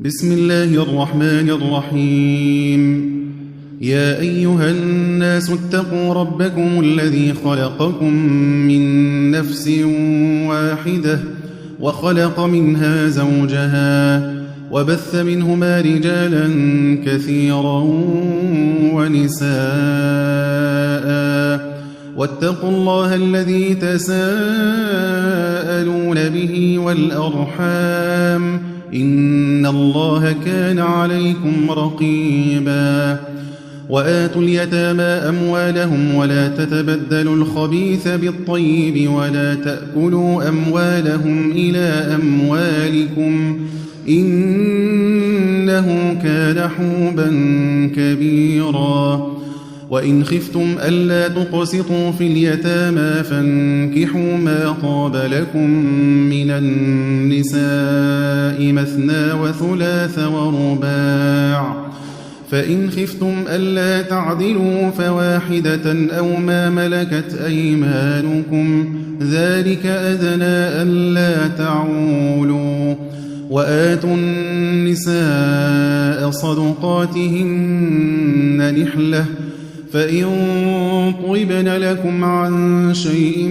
بسم الله الرحمن الرحيم. يا أيها الناس اتقوا ربكم الذي خلقكم من نفس واحدة وخلق منها زوجها وبث منهما رجالا كثيرا ونساء، واتقوا الله الذي تساءلون به والأرحام إن الله كان عليكم رقيبا. وآتوا اليتامى أموالهم ولا تتبدلوا الخبيث بالطيب ولا تأكلوا أموالهم إلى أموالكم إنه كان حوبا كبيرا. وإن خفتم ألا تقسطوا في اليتامى فانكحوا ما طاب لكم من النساء مثنى وثلاث ورباع، فإن خفتم ألا تعدلوا فواحدة أو ما ملكت أيمانكم ذلك أدنى ألا تعولوا. وآتوا النساء صدقاتهن نحلة، فإن طِبْنَ لكم عن شيء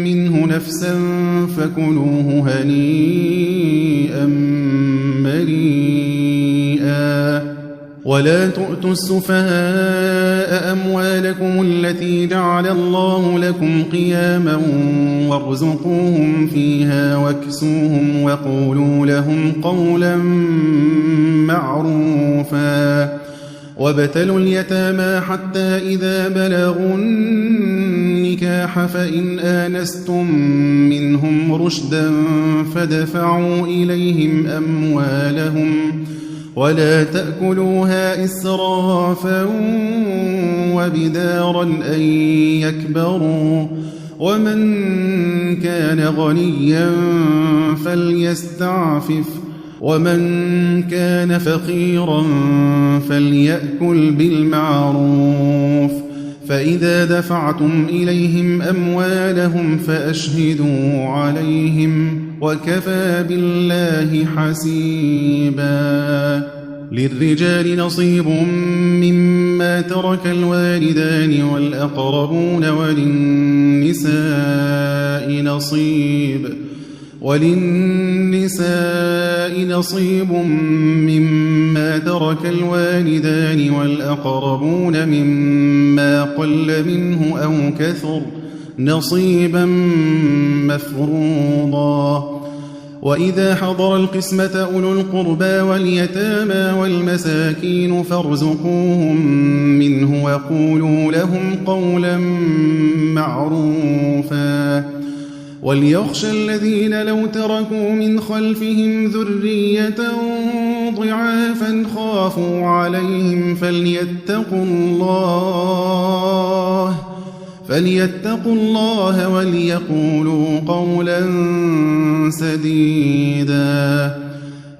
منه نفسا فكلوه هنيئا مريئا. ولا تؤتوا السفهاء أموالكم التي جعل الله لكم قياما وارزقوهم فيها واكسوهم وقولوا لهم قولا معروفا. وابتلوا اليتامى حتى إذا بلغوا النكاح فإن آنستم منهم رشدا فادفعوا إليهم أموالهم ولا تأكلوها إسرافا وبدارا أن يكبروا. ومن كان غنيا فليستعفف ومن كان فقيرا فليأكل بالمعروف. فإذا دفعتم إليهم أموالهم فأشهدوا عليهم وكفى بالله حسيبا. للرجال نصيب مما ترك الوالدان والأقربون وللنساء نصيب مما ترك الوالدان والأقربون مما قل منه أو كثر نصيبا مفروضا. وإذا حضر القسمة أولو القربى واليتامى والمساكين فارزقوهم منه وقولوا لهم قولا معروفا. وليخشى الذين لو تركوا من خلفهم ذرية ضعافا خافوا عليهم فليتقوا الله وليقولوا قولا سديدا.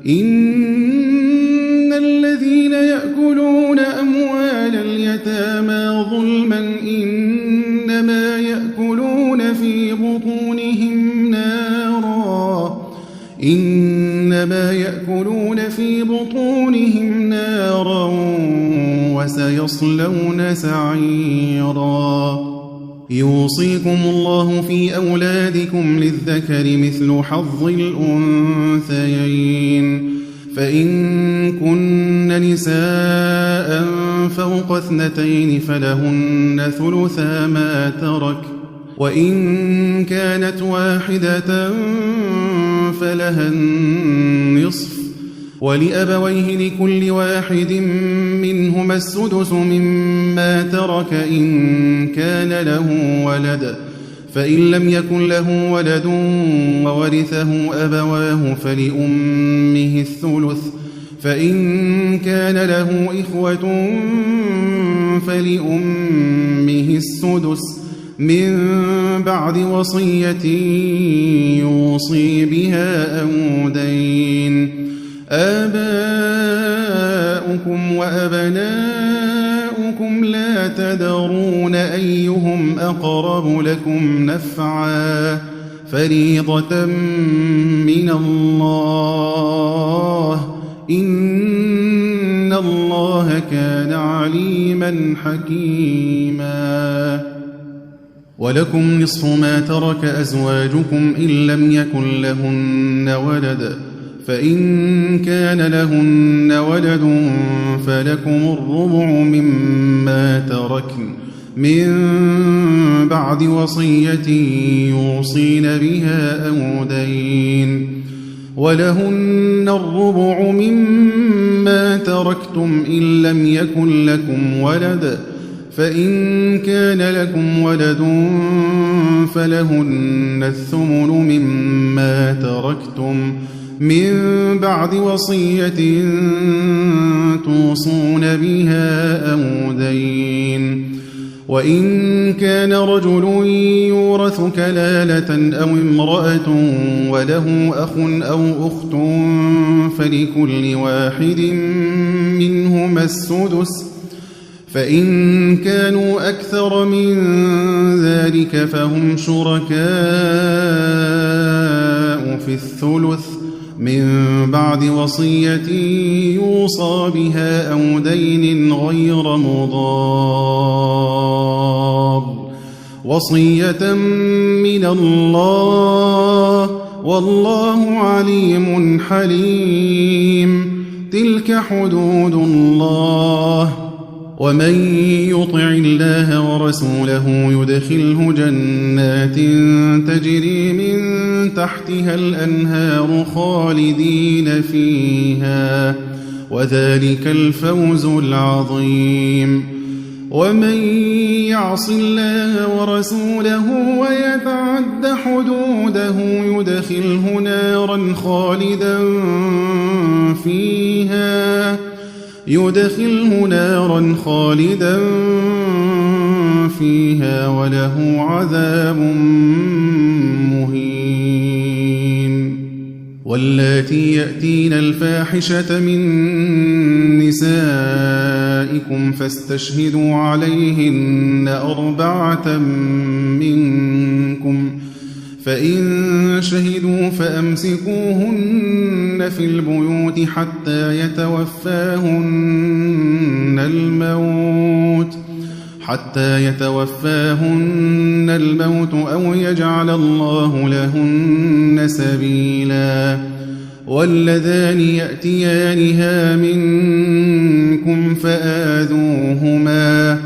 إن الذين يأكلون أموال اليتامى ظلما إنما يأكلون في بطونهم نارا وسيصلون سعيرا. يوصيكم الله في أولادكم للذكر مثل حظ الأنثيين، فإن كن نساء فوق 2 فلهن ثلثا ما ترك، وإن كانت واحدة فلها النصف، ولأبويه لكل واحد منهما السدس مما ترك إن كان له ولد، فإن لم يكن له ولد وورثه أبواه فلأمه الثلث، فإن كان له إخوة فلأمه السدس من بعد وصية يوصي بها أو دين. آباؤكم وأبناؤكم لا تدرون أيهم أقرب لكم نفعا فريضة من الله إن الله كان عليما حكيما. ولكم نصف ما ترك أزواجكم إن لم يكن لهن ولد، فإن كان لهن ولد فلكم الربع مما تركن من بعد وصية يوصين بها أو دين، ولهن الربع مما تركتم إن لم يكن لكم ولد، فإن كان لكم ولد فلهن الثمن مما تركتم من بعد وصية توصون بها أو دين. وإن كان رجل يورث كلالة أو امرأة وله أخ أو أخت فلكل واحد منهما السدس، فإن كانوا أكثر من ذلك فهم شركاء في الثلث من بعد وصية يوصى بها أو دين غير مضار، وصية من الله والله عليم حليم. تلك حدود الله، ومن يطع الله ورسوله يدخله جنات تجري من تحتها الأنهار خالدين فيها، وذلك الفوز العظيم. ومن يعص الله ورسوله ويتعد حدوده يدخله نارا خالدا فيها وله عذاب مهين. واللاتي يأتين الفاحشة من نسائكم فاستشهدوا عليهن 4 منكم، فإن شهدوا فأمسكوهن في البيوت حتى يتوفاهن الموت أو يجعل الله لهن سبيلا. واللذان يأتيانها منكم فآذوهما،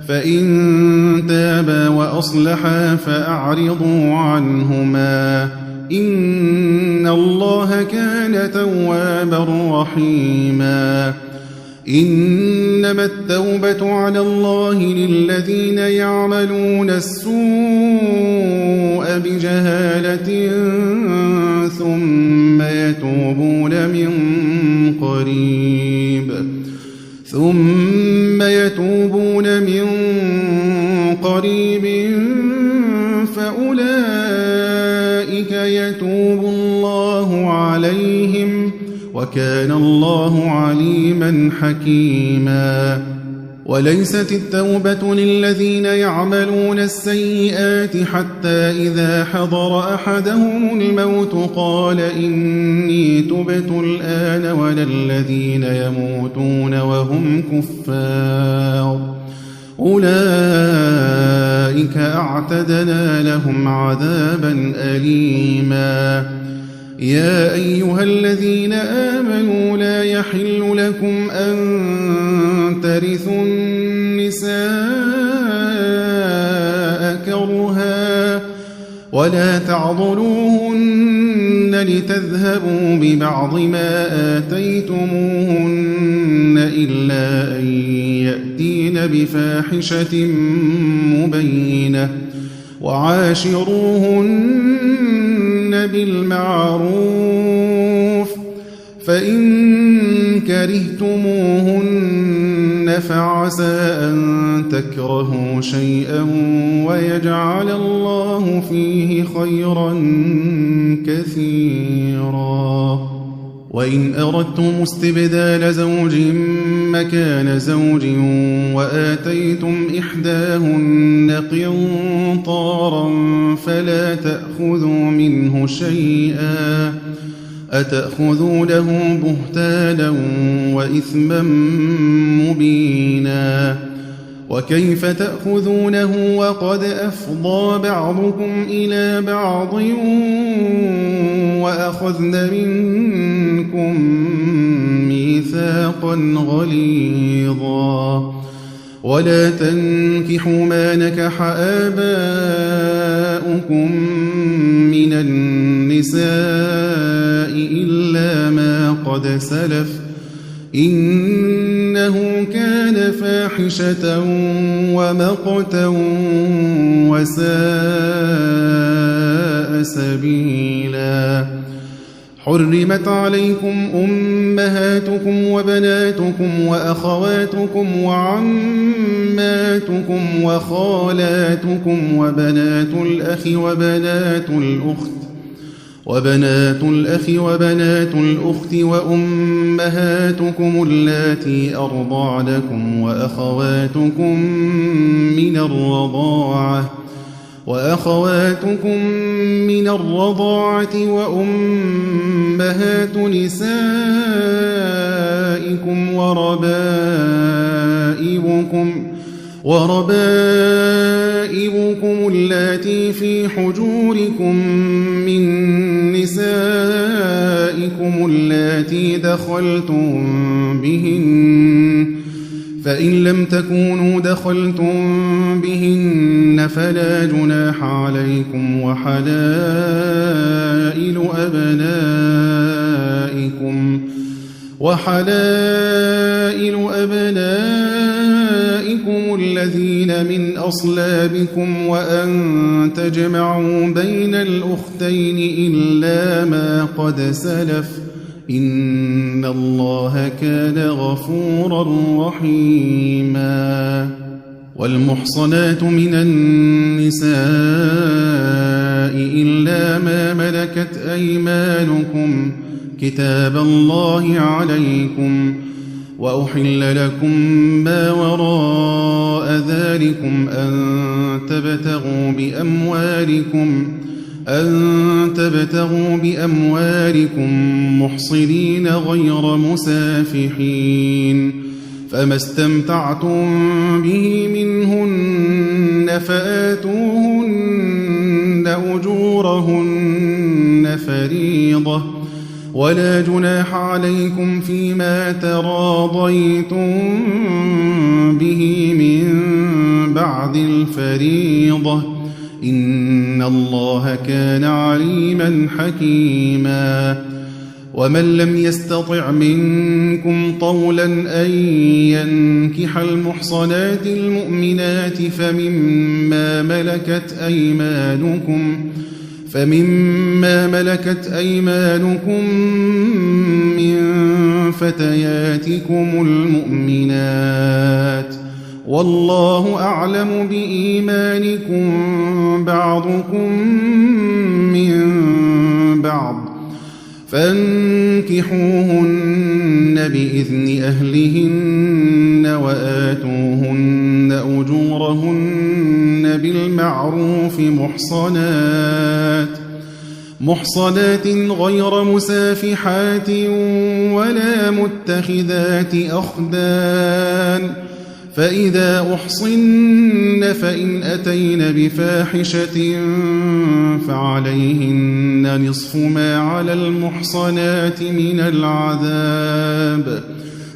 فإن تابا وأصلحا فأعرضوا عنهما، إن الله كان توابا رحيما. إنما التوبة على الله للذين يعملون السوء بجهالة ثم يتوبون من قريب فأولئك يتوب الله عليهم، وكان الله عليما حكيما. وليست التوبة للذين يعملون السيئات حتى إذا حضر أحدهم الموت قال إني تبت الآن، ولا الذين يموتون وهم كفار أولئك أعتدنا لهم عذابا أليما. يا أيها الذين آمنوا لا يحل لكم أن ترثوا النساء كرها ولا تعضلوهن لتذهبوا ببعض ما آتيتموهن إلا أن يأتين بفاحشة مبينة، وعاشروهن بالمعروف، فإن كرهتموهن فعسى أن تكرهوا شيئا ويجعل الله فيه خيرا كثيرا. وإن أردتم استبدال زوج مكان زوج وآتيتم إحداهن قنطارا فلا تأخذوا منه شيئا، أتأخذونه بهتانا وإثما مبينا وكيف تأخذونه وقد أفضى بعضكم إلى بعض وأخذن منكم ميثاقا غليظا ولا تنكحوا ما نكح آباؤكم من النساء إلا ما قد سلف إنه كان فاحشة ومقتا وساء سبيلا حرمت عليكم أمهاتكم وبناتكم وأخواتكم وعماتكم وخالاتكم وبنات الأخ وبنات الأخت وأمهاتكم اللاتي أرضعنكم وأخواتكم من الرضاعة وأمهات نسائكم وربائبكم اللاتي في حجوركم من نسائكم اللاتي دخلتم بهن فإن لم تكونوا دخلتم بهن فلا جناح عليكم وحلائل أبنائكم الذين من أصلابكم وأن تجمعوا بين الأختين إلا ما قد سلف إن الله كان غفورا رحيما والمحصنات من النساء إلا ما ملكت أيمانكم كتاب الله عليكم وأحل لكم ما وراء ذلكم أن تبتغوا بأموالكم محصنين غير مسافحين فما استمتعتم به منهن فآتوهن أجورهن فريضة ولا جناح عليكم فيما تراضيتم به من بعد الفريضة إن الله كان عليما حكيما ومن لم يستطع منكم طولا أن ينكح المحصنات المؤمنات فمما ملكت أيمانكم من فتياتكم المؤمنات والله أعلم بإيمانكم بعضكم من بعض فانكحوهن بإذن أهلهن وآتوهن أجورهن بالمعروف محصنات غير مسافحات ولا متخذات أخدان فإذا أحصن فإن أتين بفاحشة فعليهن نصف ما على المحصنات من العذاب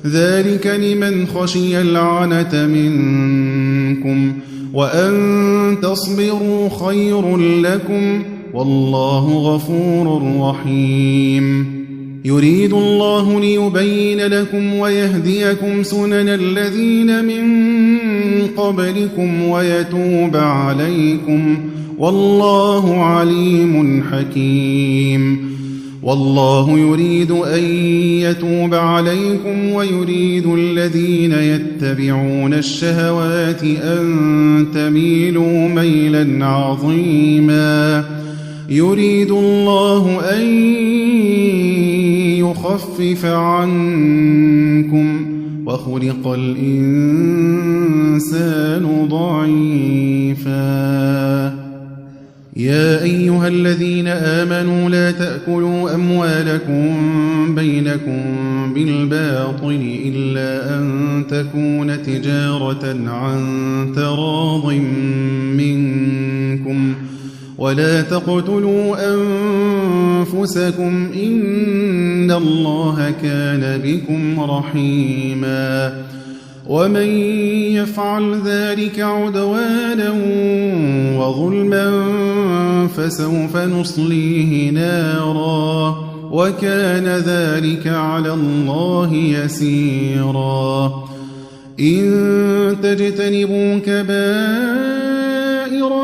ذلك لمن خشي العنة منكم وأن تصبروا خير لكم والله غفور رحيم يريد الله ليبين لكم ويهديكم سنن الذين من قبلكم ويتوب عليكم والله عليم حكيم والله يريد أن يتوب عليكم ويريد الذين يتبعون الشهوات أن تميلوا ميلا عظيما يريد الله أن يخفف عنكم وخلق الإنسان ضعيفا يا أيها الذين آمنوا لا تأكلوا أموالكم بينكم بالباطل إلا أن تكون تجارة عن تراض منكم ولا تقتلوا أنفسكم إن الله كان بكم رحيما ومن يفعل ذلك عدوانا وظلما فسوف نصليه نارا وكان ذلك على الله يسيرا إن تجتنبوا كبائر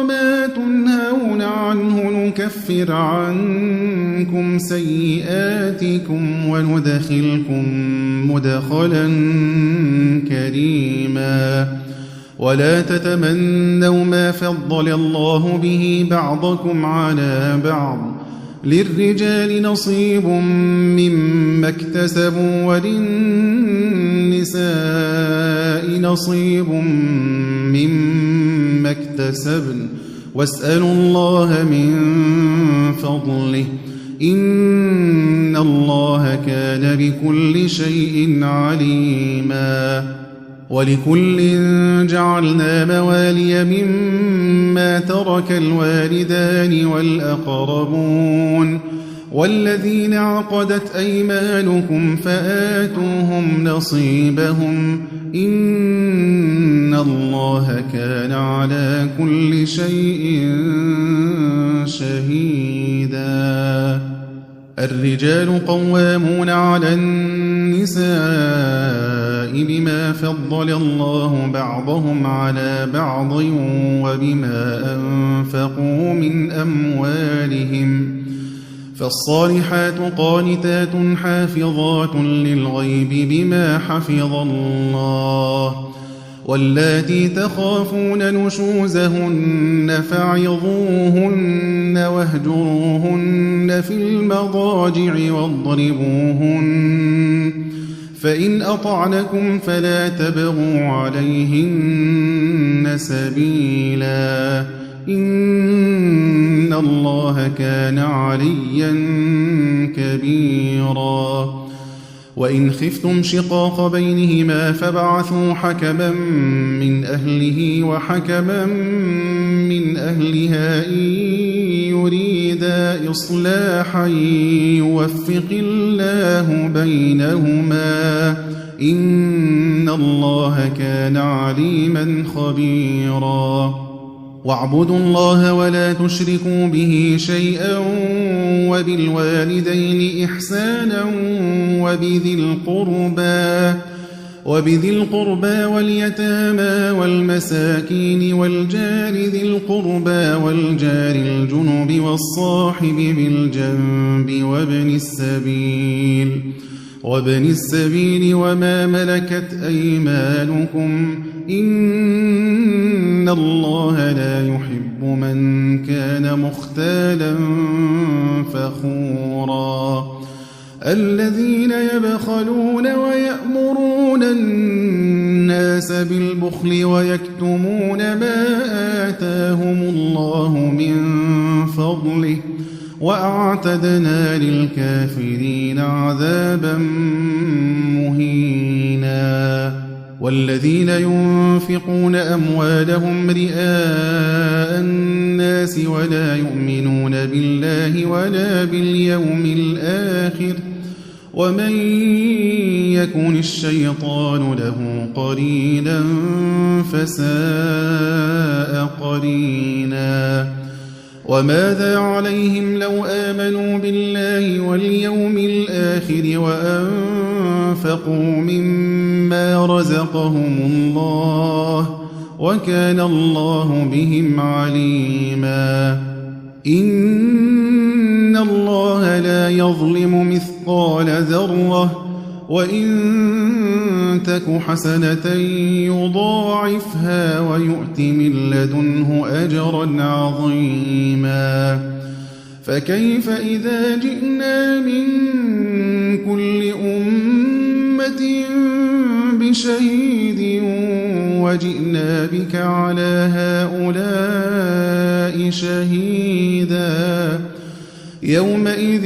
ما تنهون عنه نكفر عنكم سيئاتكم وندخلكم مدخلا كريما ولا تتمنوا ما فضل الله به بعضكم على بعض للرجال نصيب مما اكتسبوا وللنساء نصيب مما اكتسبن واسألوا الله من فضله إن الله كان بكل شيء عليما ولكل جعلنا موالي مما ترك الوالدان والأقربون والذين عقدت أيمانكم فآتوهم نصيبهم إن الله كان على كل شيء شهيدا الرجال قوامون على النساء بما فضل الله بعضهم على بعض وبما أنفقوا من أموالهم فالصالحات قانتات حافظات للغيب بما حفظ الله واللاتي تخافون نشوزهن فعظوهن واهجروهن في المضاجع واضربوهن فإن أطعنكم فلا تبغوا عليهن سبيلا إن الله كان عليا كبيرا وإن خفتم شقاق بينهما فبعثوا حكما من أهله وحكما من أهلها إن يريدا إصلاحا يوفق الله بينهما إن الله كان عليما خبيرا واعبدوا الله ولا تشركوا به شيئا وبالوالدين إحسانا وبذي القربى واليتامى والمساكين والجار ذي القربى والجار الجنب والصاحب بالجنب وابن السبيل وما ملكت أيمانكم إن الله لا يحب من كان مختالا فخورا الذين يبخلون ويأمرون الناس بالبخل ويكتمون ما آتاهم الله من فضله وأعتدنا للكافرين عذابا مهينا والذين ينفقون أموالهم رئاء الناس ولا يؤمنون بالله ولا باليوم الآخر ومن يكن الشيطان له قرينا فساء قرينا وماذا عليهم لو آمنوا بالله واليوم الآخر وأنفقوا مما رزقهم الله وكان الله بهم عليما إن الله لا يظلم مثقال ذرة وإن تك حسنة يضاعفها ويؤت من لدنه أجرا عظيما فكيف إذا جئنا من كل أمة بشهيد وجئنا بك على هؤلاء شهيدا يومئذ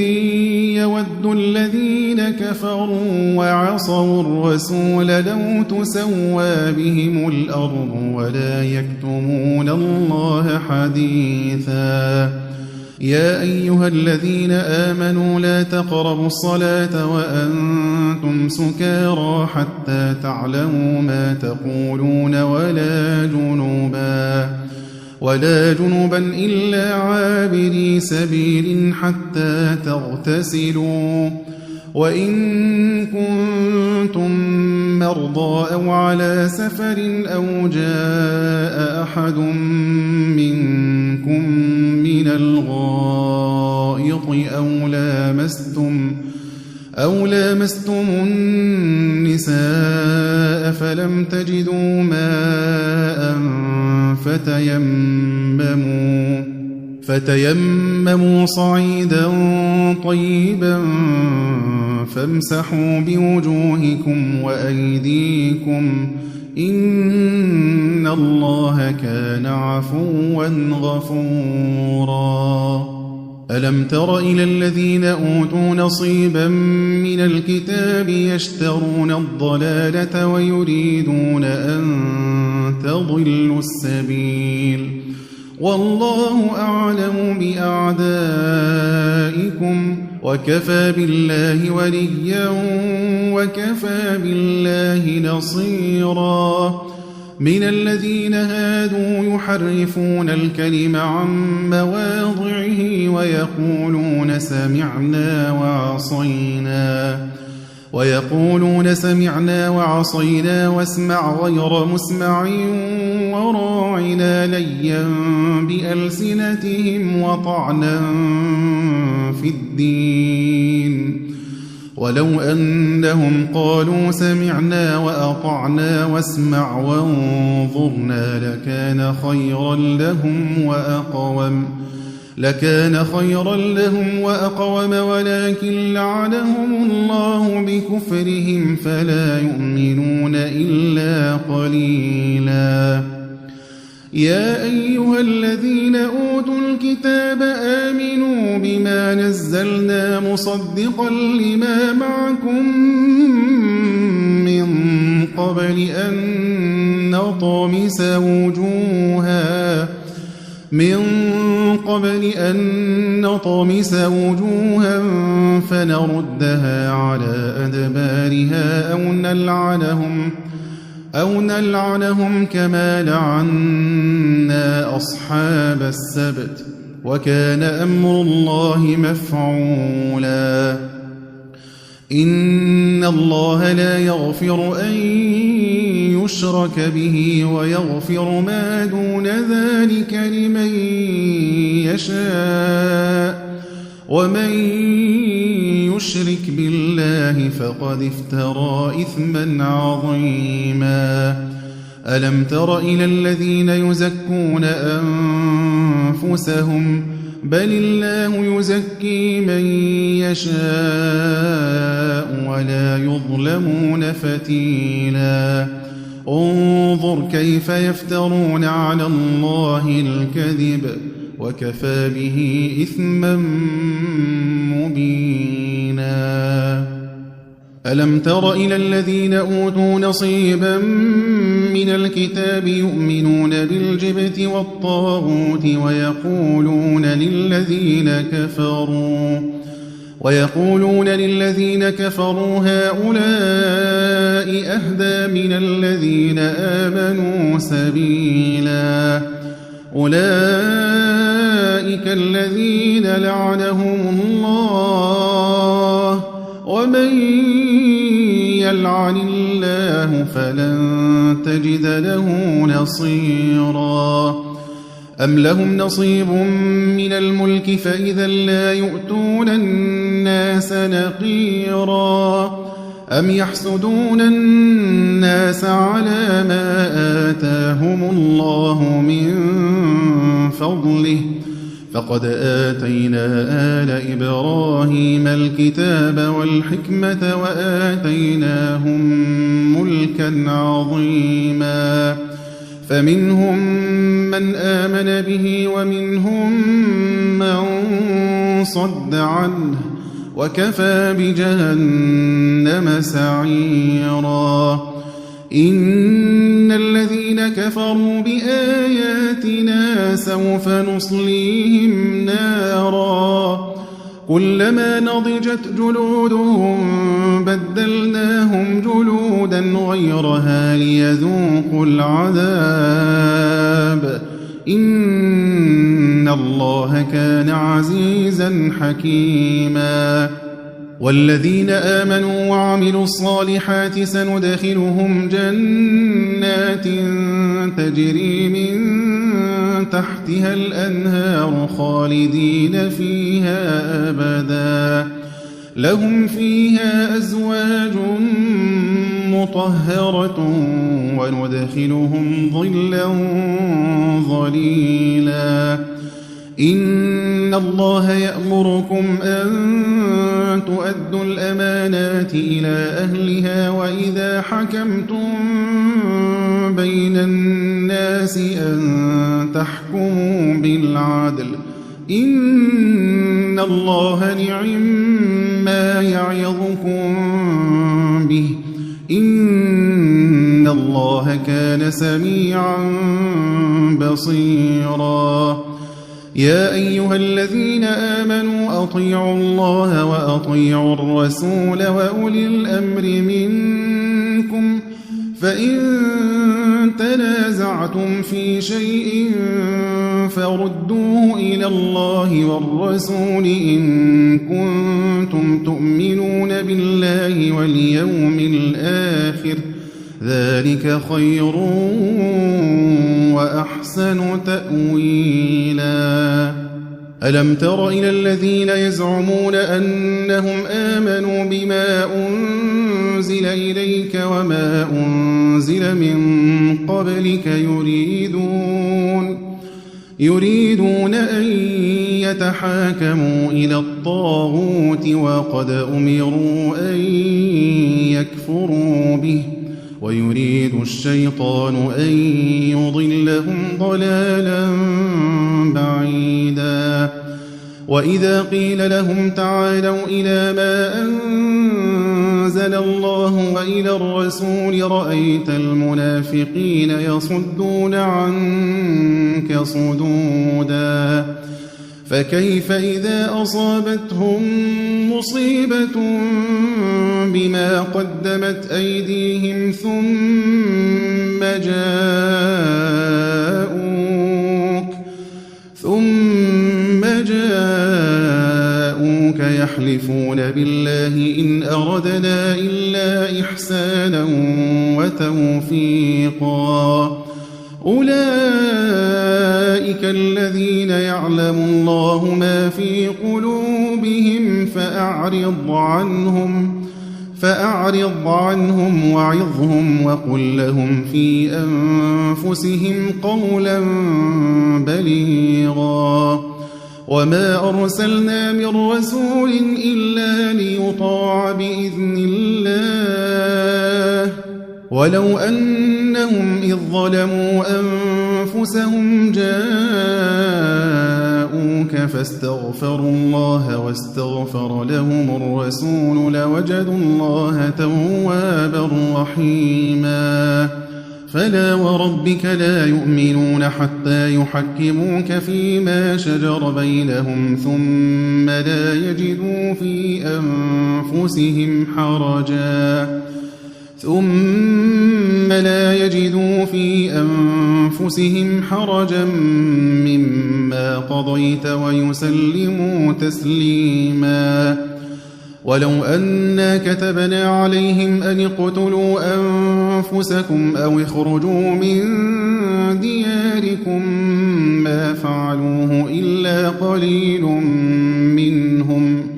يود الذين كفروا وعصوا الرسول لو تسوى بهم الأرض ولا يكتمون الله حديثا يا أيها الذين آمنوا لا تقربوا الصلاة وأنتم سكارى حتى تعلموا ما تقولون ولا جنوبا إلا عابري سبيل حتى تغتسلوا وإن كنتم مرضى أو على سفر أو جاء أحد منكم من الغائط أو لامستم النساء فلم تجدوا ماء فتيمموا صعيدا طيبا فامسحوا بوجوهكم وأيديكم إن الله كان عفوا غفورا ألم تر إلى الذين أوتوا نصيبا من الكتاب يشترون الضلالة ويريدون أن تضلوا السبيل والله أعلم بأعدائكم وكفى بالله وليا وكفى بالله نصيرا من الذين هادوا يحرفون الكلم عن مواضعه ويقولون سمعنا وعصينا واسمع غير مسمع وراعنا ليا بألسنتهم وطعنا في الدين ولو أنهم قالوا سمعنا وأطعنا واسمع وانظرنا لكان خيرا لهم وأقوم ولكن لعنهم الله بكفرهم فلا يؤمنون إلا قليلا يا أيها الذين أوتوا الكتاب آمنوا بما نزلنا مصدقا لما معكم من قبل أن نطمس وجوها فنردها على أدبارها أو نلعنهم كما لعنا أصحاب السبت وكان أمر الله مفعولا إن الله لا يغفر أن يشرك به ويغفر ما دون ذلك لمن يشاء ومن يشرك بالله فقد افترى إثما عظيما ألم تر إلى الذين يزكون أنفسهم بل الله يزكي من يشاء ولا يظلمون فتيلا انظر كيف يفترون على الله الكذب وكفى به إثما مبينا ألم تر إلى الذين أوتوا نصيبا من الكتاب يؤمنون بالجبت والطاغوت ويقولون للذين كفروا هؤلاء أهدى من الذين آمنوا سبيلا أولئك الذين لعنهم الله ومن يلعن الله فلن تجد له نصيرا أم لهم نصيب من الملك فإذا لا يؤتون الناس نقيرا أم يحسدون الناس على ما آتاهم الله من فضله فقد آتينا آل إبراهيم الكتاب والحكمة وآتيناهم ملكا عظيما فمنهم من آمن به ومنهم من صد عنه وكفى بجهنم سعيرا إن الذين كفروا بآياتنا سوف نصليهم نارا كلما نضجت جلودهم بدلناهم جلودا غيرها ليذوقوا العذاب إن الله كان عزيزا حكيما والذين آمنوا وعملوا الصالحات سندخلهم جنات تجري من تحتها الأنهار خالدين فيها أبدا لهم فيها أزواج مطهرة وندخلهم ظلا ظليلا إن الله يأمركم أن تؤدوا الأمانات إلى أهلها وإذا حكمتم بين الناس أن تحكموا بالعدل إن الله نعما يعظكم به إن الله كان سميعا بصيرا يا أيها الذين آمنوا أطيعوا الله وأطيعوا الرسول وأولي الأمر منكم فإن تنازعتم في شيء فردوه إلى الله والرسول إن كنتم تؤمنون بالله واليوم الآخر ذلك خير وأحسن تأويلا ألم تر إلى الذين يزعمون أنهم آمنوا بما أنزل إليك وما أنزل من قبلك يريدون أن يتحاكموا إلى الطاغوت وقد أمروا أن يكفروا به ويريد الشيطان أن يضلهم ضلالا بعيدا وإذا قيل لهم تعالوا إلى ما أنزل الله وإلى الرسول رأيت المنافقين يصدون عنك صدودا فكيف إذا أصابتهم مصيبة بما قدمت أيديهم ثم جاءوك يحلفون بالله إن أردنا إلا إحسانا وتوفيقا أولئك الذين يعلم الله ما في قلوبهم فأعرض عنهم وعظهم وقل لهم في أنفسهم قولا بليغا وما أرسلنا من رسول إلا ليطاع بإذن الله ولو أنهم إذ ظلموا أنفسهم جاءوك فاستغفروا الله واستغفر لهم الرسول لوجدوا الله توابا رحيما فلا وربك لا يؤمنون حتى يحكموك فيما شجر بينهم ثم لا يجدوا في أنفسهم حرجا مما قضيت ويسلموا تسليما ولو أنا كتبنا عليهم أن اقتلوا أنفسكم أو اخرجوا من دياركم ما فعلوه إلا قليل منهم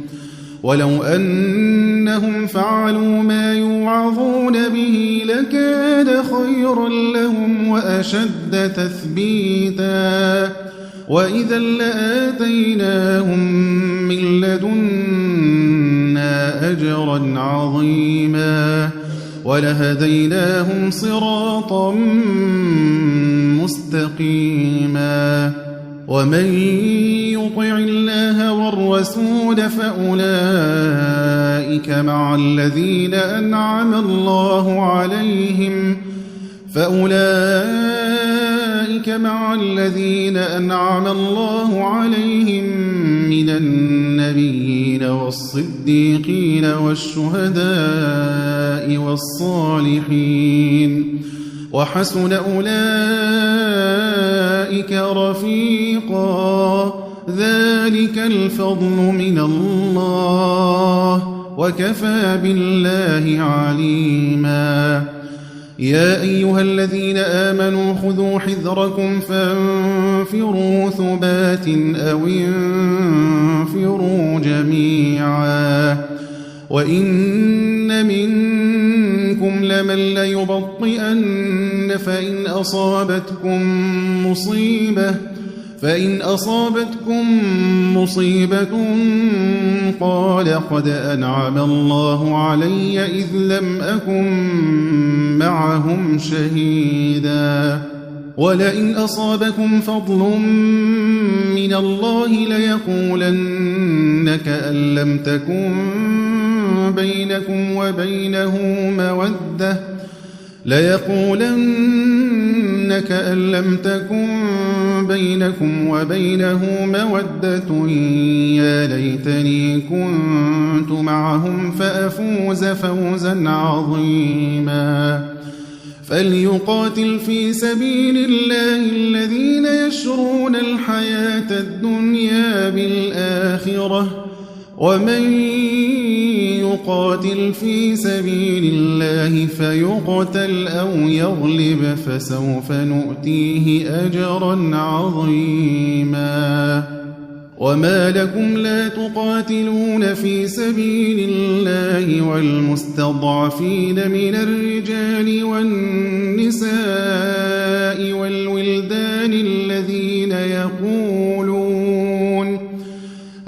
ولو أنهم فعلوا ما يوعظون به لكان خيرا لهم وأشد تثبيتا وإذا لآتيناهم من لدنا أجرا عظيما ولهديناهم صراطا مستقيما ومن يطع الله والرسول فأولئك مع الذين أنعم الله عليهم من النبيين والصديقين والشهداء والصالحين وحسن أولئك رفيقا ذلك الفضل من الله وكفى بالله عليما يا أيها الذين آمنوا خذوا حذركم فانفروا ثبات أو انفروا جميعا وإن منكم لمن ليبطئن فإن أصابتكم مصيبة قال قد أنعم الله علي إذ لم أكن معهم شهيدا ولئن أصابكم فضل من الله ليقولن كأن لم تكن بينكم وبينه مودة يا ليتني كنت معهم فأفوز فوزا عظيما فليقاتل في سبيل الله الذين يشرون الحياة الدنيا بالآخرة ومن يقاتل في سبيل الله فيقتل أو يغلب فسوف نؤتيه أجرا عظيما وما لكم لا تقاتلون في سبيل الله والمستضعفين من الرجال والنساء والولدان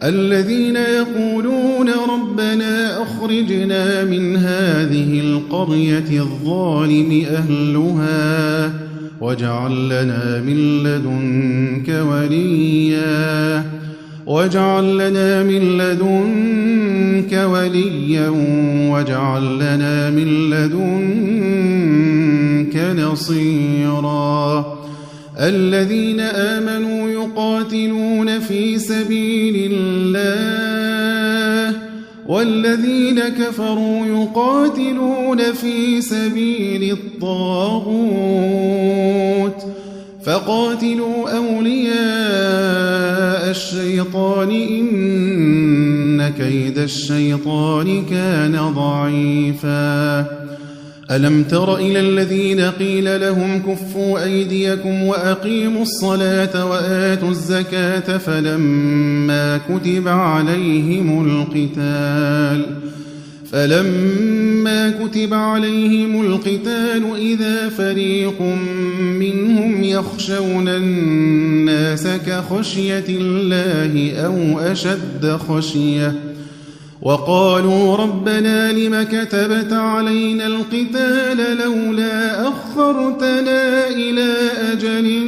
الذين يقولون ربنا أخرجنا من هذه القرية الظالم أهلها واجعل لنا من لدنك وليا واجعل لنا من لدنك نصيرا الذين آمنوا يقاتلون في سبيل الله والذين كفروا يقاتلون في سبيل الطاغوت فقاتلوا أولياء الشيطان إن كيد الشيطان كان ضعيفا ألم تر إلى الذين قيل لهم كفوا أيديكم وأقيموا الصلاة وآتوا الزكاة فلما كتب عليهم القتال إذا فريق منهم يخشون الناس كخشية الله أو أشد خشية وقالوا ربنا لم كتبت علينا القتال لولا أخرتنا إلى أجل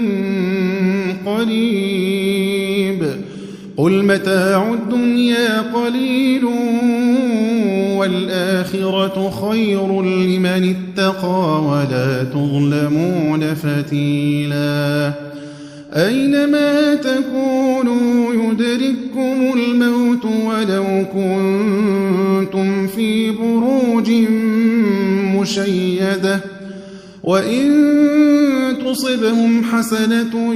قريب قل متاع الدنيا قليل والآخرة خير لمن اتقى ولا تظلمون فتيلا أينما تكونوا يدرككم الموت ولو كنتم في بروج مشيدة وإن تصبهم حسنة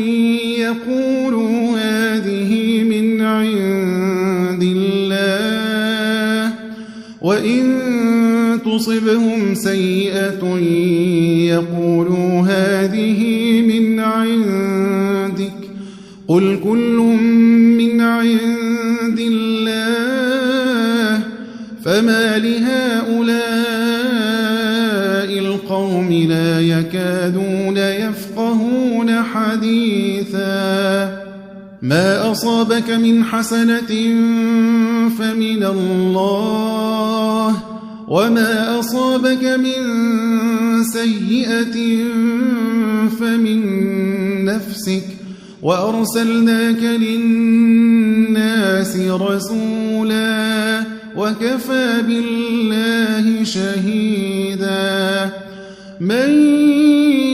يقولوا هذه من عند الله وإن تصبهم سيئة يقولوا هذه من عندك قل كل من عند الله فما لهؤلاء القوم لا يكادون يفقهون حديثا ما أصابك من حسنة فمن الله وما أصابك من سيئة فمن نفسك وأرسلناك للناس رسولا وكفى بالله شهيدا من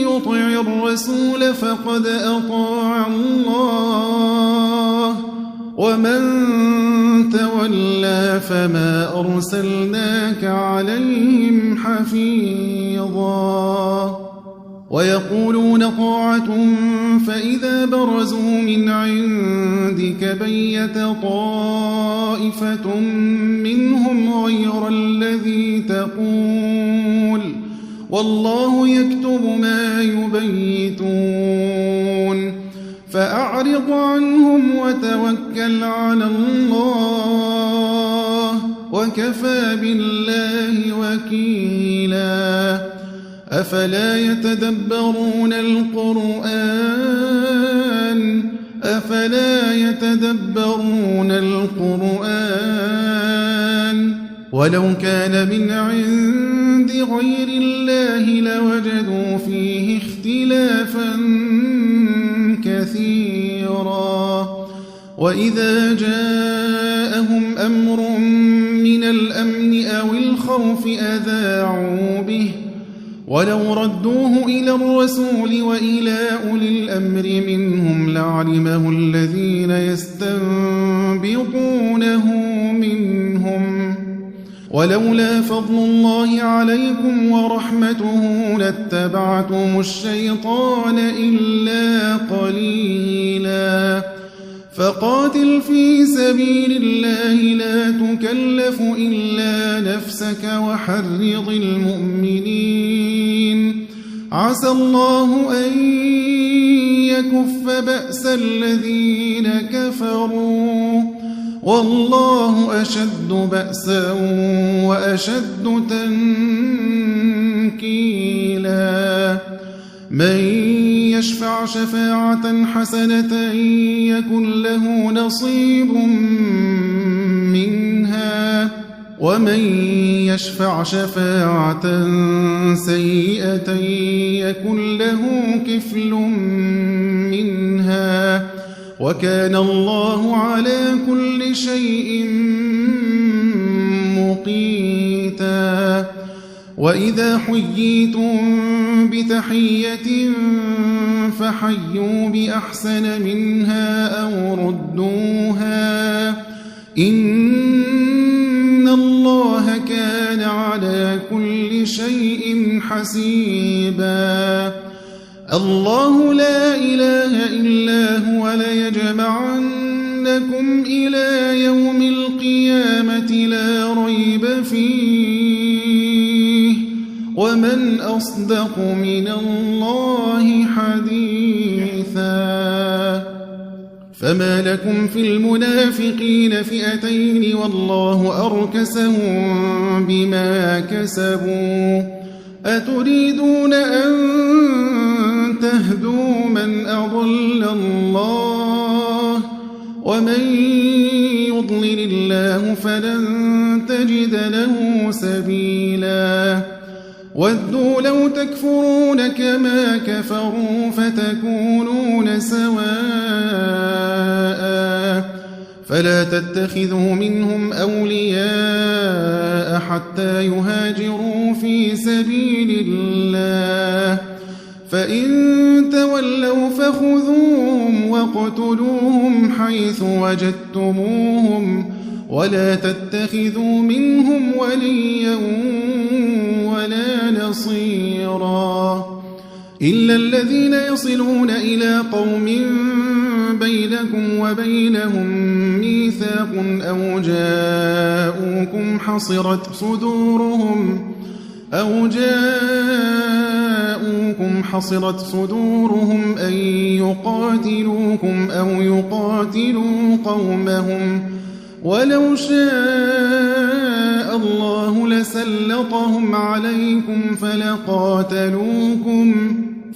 يطع الرسول فقد أطاع الله ومن تولى فما أرسلناك عليهم حفيظا ويقولون طاعة فإذا برزوا من عندك بيت طائفة منهم غير الذي تقول والله يكتب ما يبيتون فأعرض عنهم وتوكل على الله وكفى بالله وكيلا أفلا يتدبرون القرآن ولو كان من عند غير الله لوجدوا فيه اختلافا كثيرا وإذا جاءهم أمر من الأمن أو الخوف أذاعوا به ولو ردوه إلى الرسول وإلى أولي الأمر منهم لعلمه الذين يستنبطونه منهم ولولا فضل الله عليكم ورحمته لاتبعتم الشيطان إلا قليلا فقاتل في سبيل الله لا تكلف إلا نفسك وحرض المؤمنين عسى الله أن يكف بأس الذين كفروا والله أشد بأسا وأشد تنكيلا من يشفع شفاعة حسنة يكن له نصيب منها ومن يشفع شفاعة سيئة يكن له كفل منها وكان الله على كل شيء مقيتا وإذا حييتم بتحية فحيوا بأحسن منها أو ردوها إن الله كان على كل شيء حسيبا الله لا إله إلا هو ليجمعنكم إلى يوم القيامة لا ريب فيه ومن أصدق من الله حديثا فما لكم في المنافقين فئتين والله أركسهم بما كسبوا أتريدون أن تهدوا من أضل الله ومن يضلل الله فلن تجد له سبيلا ودوا لو تكفرون كما كفروا فتكونون سواء فلا تتخذوا منهم أولياء حتى يهاجروا في سبيل الله فإن تولوا فخذوهم واقتلوهم حيث وجدتموهم ولا تتخذوا منهم وليا ولا نصيرا إلا الذين يصلون إلى قوم بينكم وبينهم ميثاق أو جاءوكم حصرت صدورهم أن يقاتلوكم أو يقاتلوا قومهم ولو شاء الله لسلطهم عليكم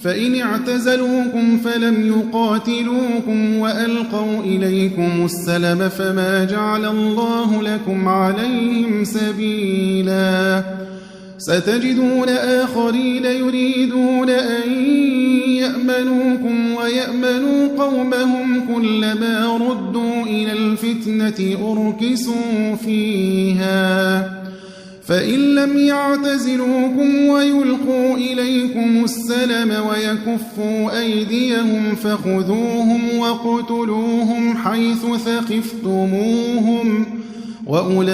فإن اعتزلوكم فلم يقاتلوكم وألقوا إليكم السلم فما جعل الله لكم عليهم سبيلا ستجدون آخرين يريدون أن يأمنوكم ويأمنوا قومهم كلما ردوا إلى الفتنة أركسوا فيها فإن لم يعتزلوكم ويلقوا إليكم السلم ويكفوا أيديهم فخذوهم وقتلوهم حيث ثقفتموهم وأولئكم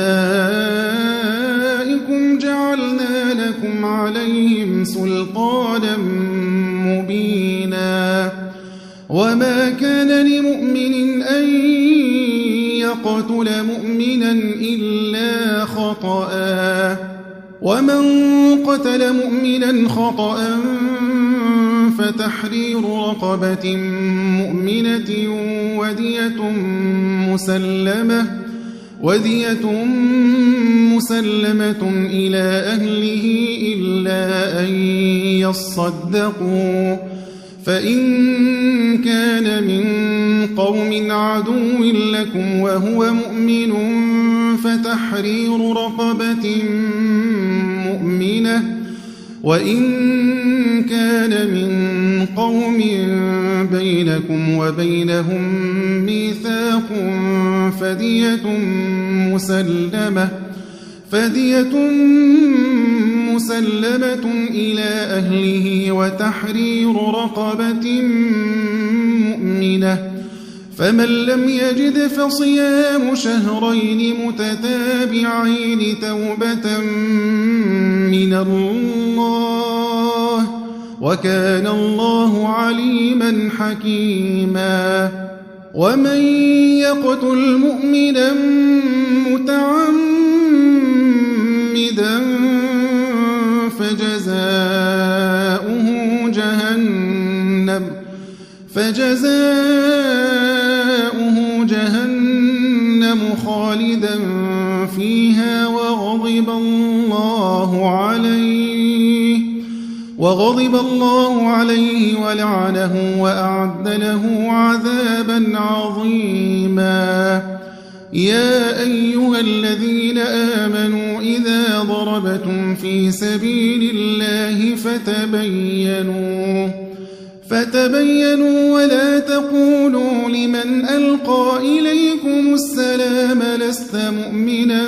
جعلنا لكم عليهم سلطانا مبينا وما كان لمؤمن أن يقتل مؤمنا إلا خطأ ومن قتل مؤمنا خطأ فتحرير رقبة مؤمنة ودية مسلمة إلى أهله إلا أن يصدقوا فإن كان من قوم عدو لكم وهو مؤمن فتحرير رقبة مؤمنة وإن كان من قوم بينكم وبينهم ميثاق فدية مسلمة إلى أهله وتحرير رقبة مؤمنة فمن لم يجد فصيام شهرين متتابعين توبة من الله وكان الله عليما حكيما ومن يقتل مؤمنا متعمدا فجزاؤه جهنم خالدا فيها وغضب الله عليه ولعنه وأعد له عذابا عظيما يا أيها الذين آمنوا إذا ضربتم في سبيل الله فتبينوا ولا تقولوا لمن ألقى إليكم السلام لست مؤمنا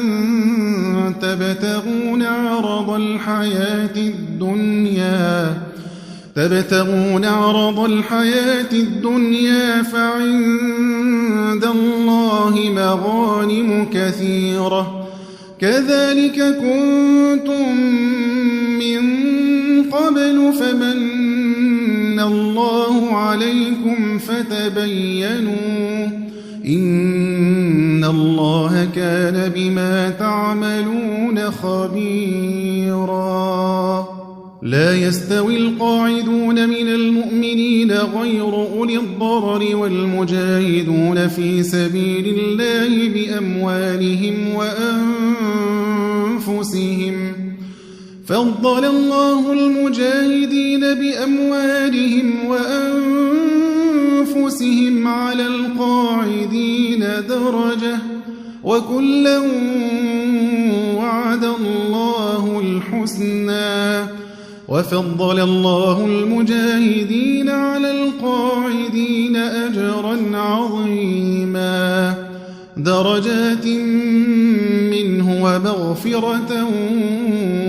تبتغون عرض الحياة الدنيا فعند الله مغانم كثيرة كذلك كنتم من قبل فمن الله عليكم فتبينوا إن الله كان بما تعملون خبيرا لا يستوي القاعدون من المؤمنين غير أولي الضرر والمجاهدون في سبيل الله بأموالهم وأنفسهم فضل الله المجاهدين بأموالهم وأنفسهم على القاعدين درجة وكلا وعد الله الحسنى وفضل الله المجاهدين على القاعدين أجرا عظيما درجات منه ومغفرة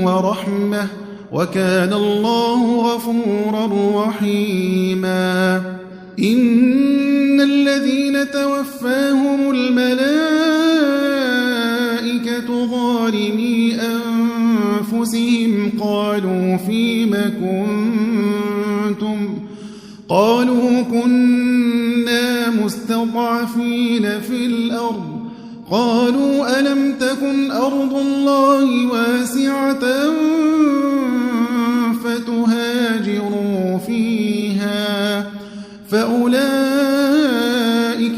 ورحمة وكان الله غفورا رحيما إن الذين توفاهم الملائكة ظالمي أنفسهم قالوا فيم كنتم قالوا كنا مستضعفين في الأرض قالوا ألم تكن أرض الله واسعة فتهاجروا فيها فأولئك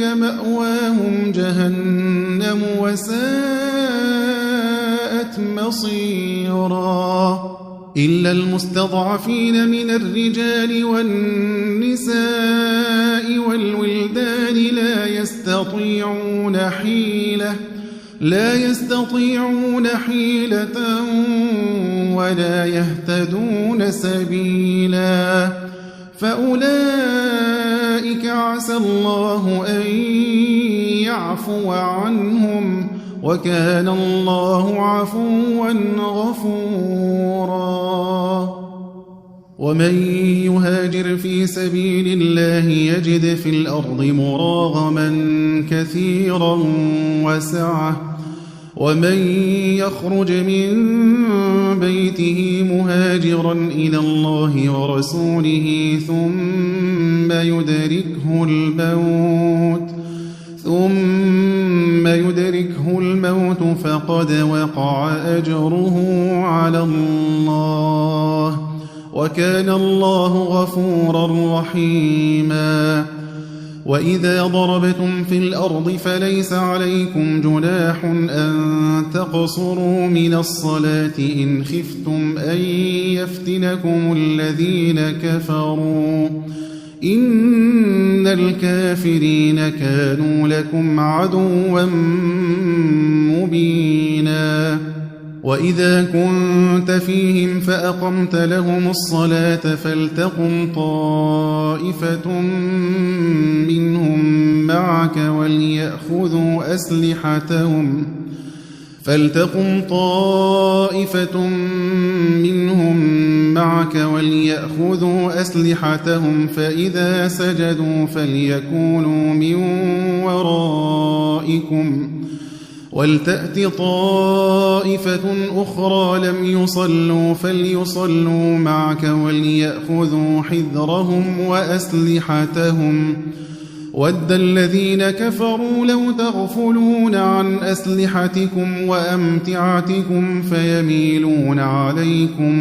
مأواهم جهنم وساءت مصيرا إلا المستضعفين من الرجال والنساء والولدان لا يستطيعون حيلة ولا يهتدون سبيلا فأولئك عسى الله أن يعفو عنهم وكان الله عفوا غفورا ومن يهاجر في سبيل الله يجد في الأرض مراغما كثيرا وسعة ومن يخرج من بيته مهاجرا إلى الله ورسوله ثم يدركه الموت فقد وقع أجره على الله وكان الله غفورا رحيما وإذا ضربتم في الأرض فليس عليكم جناح أن تقصروا من الصلاة إن خفتم أن يفتنكم الذين كفروا إن الكافرين كانوا لكم عدوا مبينا وإذا كنت فيهم فأقمت لهم الصلاة فلتقم طائفة منهم معك وليأخذوا أسلحتهم فإذا سجدوا فليكونوا من ورائكم ولتأت طائفة أخرى لم يصلوا فليصلوا معك وليأخذوا حذرهم وأسلحتهم ود الذين كفروا لو تغفلون عن أسلحتكم وأمتعتكم فيميلون عليكم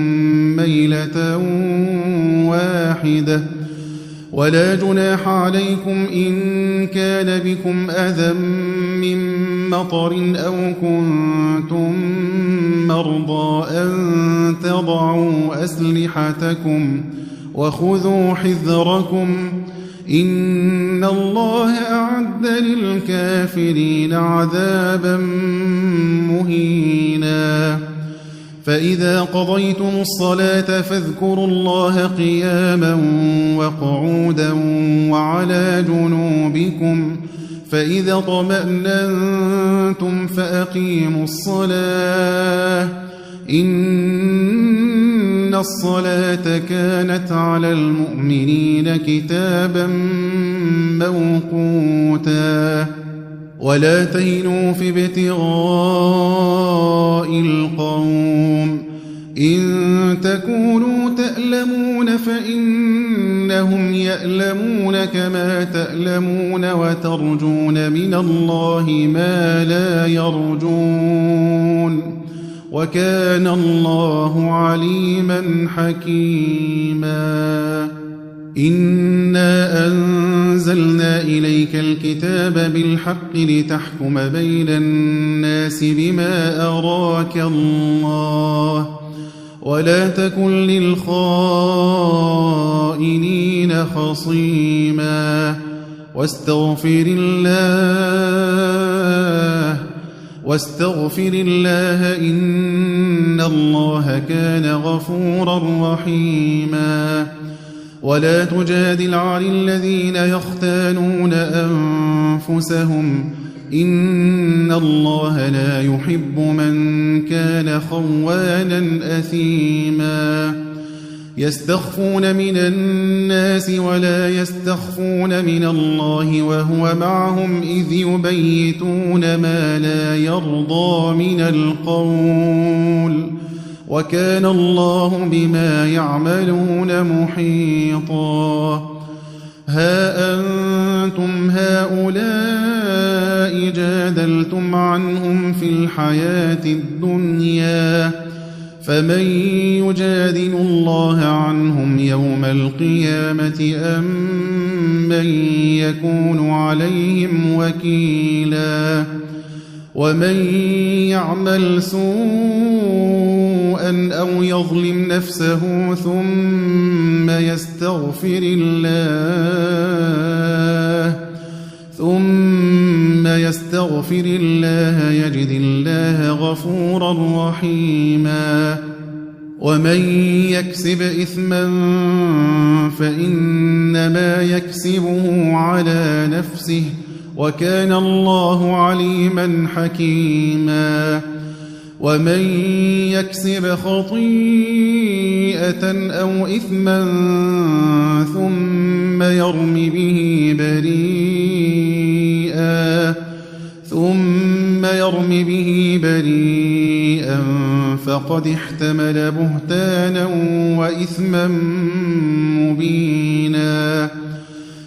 ميلة واحدة ولا جناح عليكم إن كان بكم أذى من مطر أو كنتم مرضى أن تضعوا أسلحتكم وخذوا حذركم إن الله أعد للكافرين عذابا مهينا فإذا قضيتم الصلاة فاذكروا الله قياما وقعودا وعلى جنوبكم فإذا اطمأننتم فأقيموا الصلاة إن الصلاة كانت على المؤمنين كتابا موقوتا ولا تهنوا في ابتغاء القوم إن تكونوا تألمون فإنهم يألمون كما تألمون وترجون من الله ما لا يرجون وكان الله عليما حكيما إنا أنزلنا إليك الكتاب بالحق لتحكم بين الناس بما أراك الله ولا تكن للخائنين خصيما واستغفر الله إن الله كان غفورا رحيما ولا تجادل عن الذين يختانون أنفسهم إن الله لا يحب من كان خوانا أثيما يستخفون من الناس ولا يستخفون من الله وهو معهم إذ يبيتون ما لا يرضى من القول وكان الله بما يعملون محيطا ها أنتم هؤلاء جادلتم عنهم في الحياة الدنيا فمن يجادل الله عنهم يوم القيامة أم من يكون عليهم وكيلا ومن يعمل سوءا أو يظلم نفسه ثم يستغفر الله يجد الله غفورا رحيما ومن يكسب إثما فإنما يكسبه على نفسه وكان الله عليما حكيما ومن يكسب خطيئة أو إثما ثم يرم به بريئا فقد احتمل بهتانا وإثما مبينا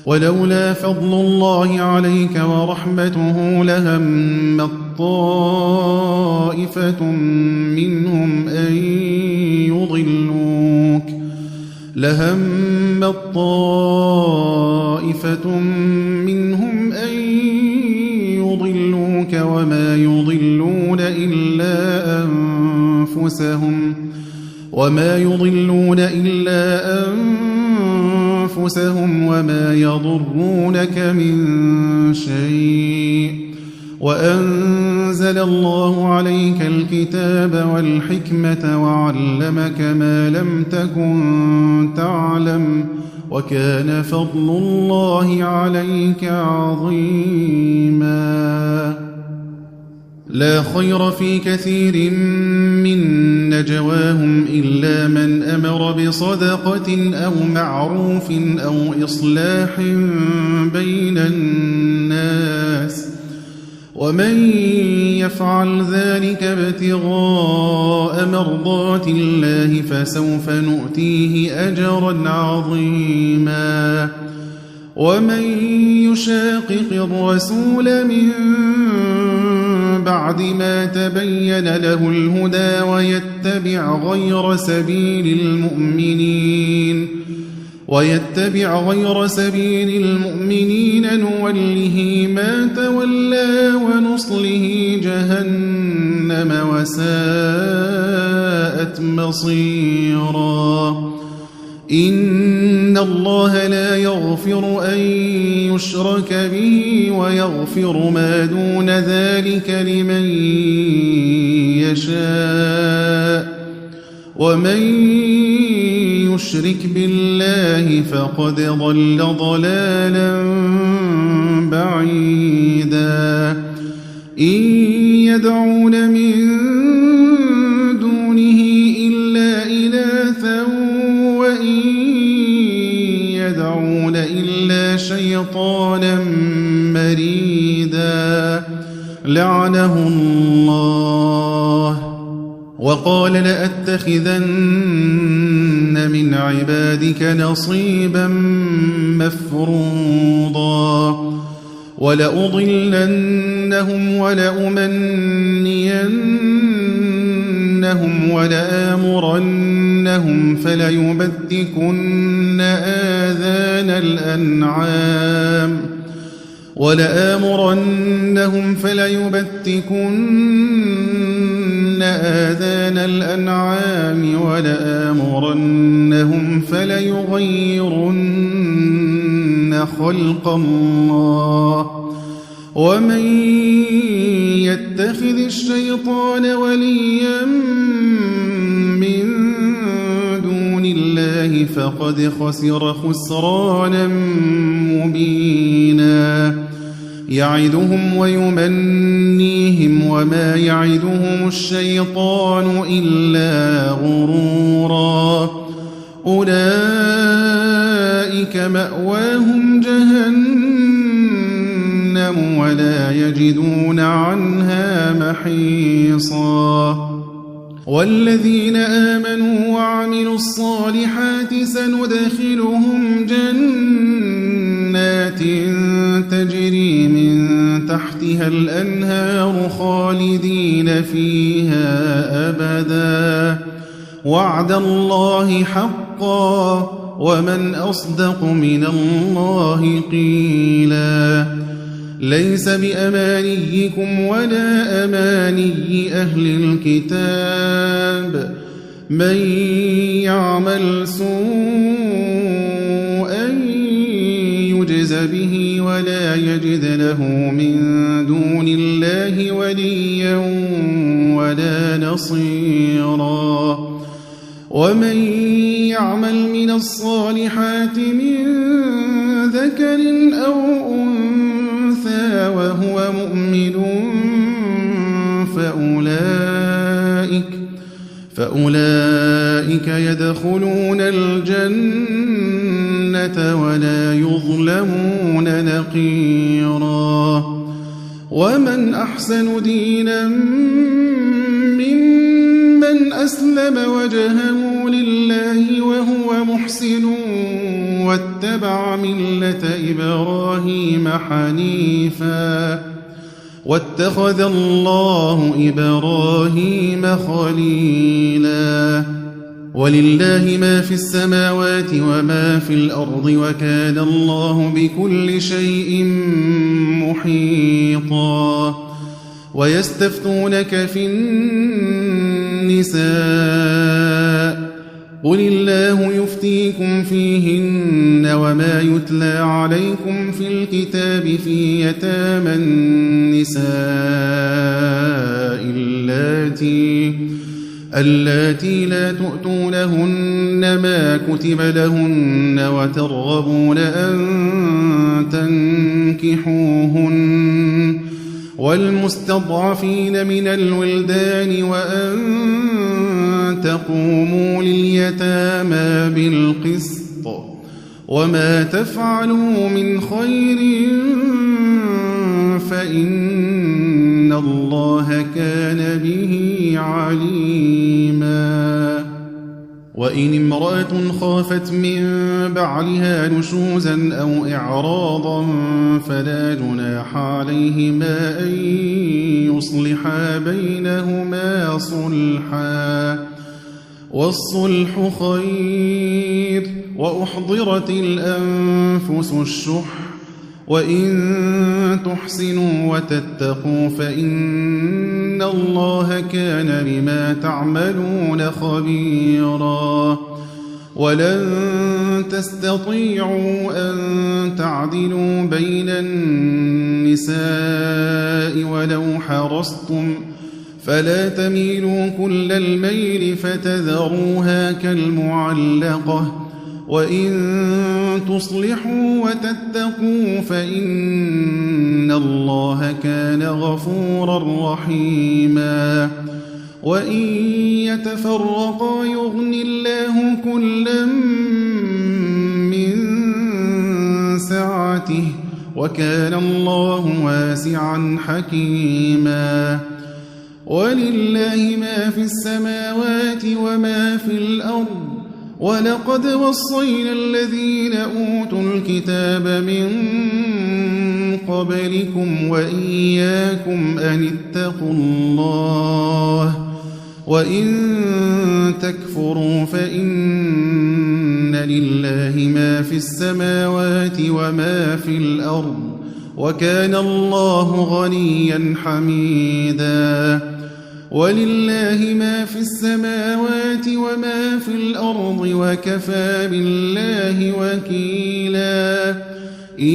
ولولا فضل الله عليك ورحمته لهمت طائفة منهم أن يضلوك وما يضلون إلا أنفسهم وما يضرونك من شيء وأنزل الله عليك الكتاب والحكمة وعلمك ما لم تكن تعلم وكان فضل الله عليك عظيما لا خير في كثير من نجواهم إلا من أمر بصدقة أو معروف أو إصلاح بين الناس ومن يفعل ذلك ابتغاء مرضات الله فسوف نؤتيه أجرا عظيما ومن يشاقق الرسول من بعد ما تبين له الهدى ويتبع غير سبيل المؤمنين نوله ما تولى ونصله جهنم وساءت مصيرا إن الله لا يغفر أن يشرك به ويغفر ما دون ذلك لمن يشاء ومن يشرك بالله فقد ضل ضلالا بعيدا إن يدعون من دونه إلا إناثا وإن يدعون إلا شيطانا مريدا لعنه الله وقال لأتخذن من عبادك نصيبا مفروضا ولأضلنهم ولأمنينهم ولآمرنهم فليبتكن آذان الأنعام ولآمرنهم فليغيرن خلق الله ومن يتخذ الشيطان وليا من دون الله فقد خسر خسرانا مبينا يعدهم ويمنيهم وما يعدهم الشيطان إلا غرورا أولئك مأواهم جهنم ولا يجدون عنها محيصا والذين آمنوا وعملوا الصالحات سندخلهم جنات تجري من تحتها الأنهار خالدين فيها أبدا وعد الله حقا ومن أصدق من الله قيلا ليس بأمانيكم ولا أماني أهل الكتاب من يعمل سوءا يجز به ولا يجد له من دون الله وليا ولا نصيرا ومن يعمل من الصالحات من ذكر أو أنثى وهو مؤمن فأولئك يدخلون الجنة ولا يظلمون نقيرا ومن أحسن دينا ممن أسلم وجهه لله وهو محسن واتبع ملة إبراهيم حنيفا واتخذ الله إبراهيم خليلا ولله ما في السماوات وما في الأرض وكان الله بكل شيء محيطا ويستفتونك في النساء قل الله يفتيكم فيهن وما يتلى عليكم في الكتاب في يتامى النساء اللاتي لا تؤتونهن ما كتب لهن وترغبون أن تنكحوهن والمستضعفين من الولدان وأن تقوموا لليتامى بالقسط وما تفعلوا من خير فإن الله كان به عليما وإن امرأة خافت من بعلها نشوزا أو إعراضا فلا جناح عليهما أن يصلحا بينهما صلحا والصلح خير وأحضرت الأنفس الشح وإن تحسنوا وتتقوا فإن الله كان بما تعملون خبيرا ولن تستطيعوا أن تعدلوا بين النساء ولو حرصتم فلا تميلوا كل الميل فتذروها كالمعلقة وإن تصلحوا وتتقوا فإن الله كان غفورا رحيما وإن يتفرقا يغن الله كلا من سعته وكان الله واسعا حكيما ولله ما في السماوات وما في الأرض ولقد وصينا الذين أوتوا الكتاب من قبلكم وإياكم أن اتقوا الله وإن تكفروا فإن لله ما في السماوات وما في الأرض وكان الله غنيا حميدا ولله ما في السماوات وما في الأرض وكفى بالله وكيلا إن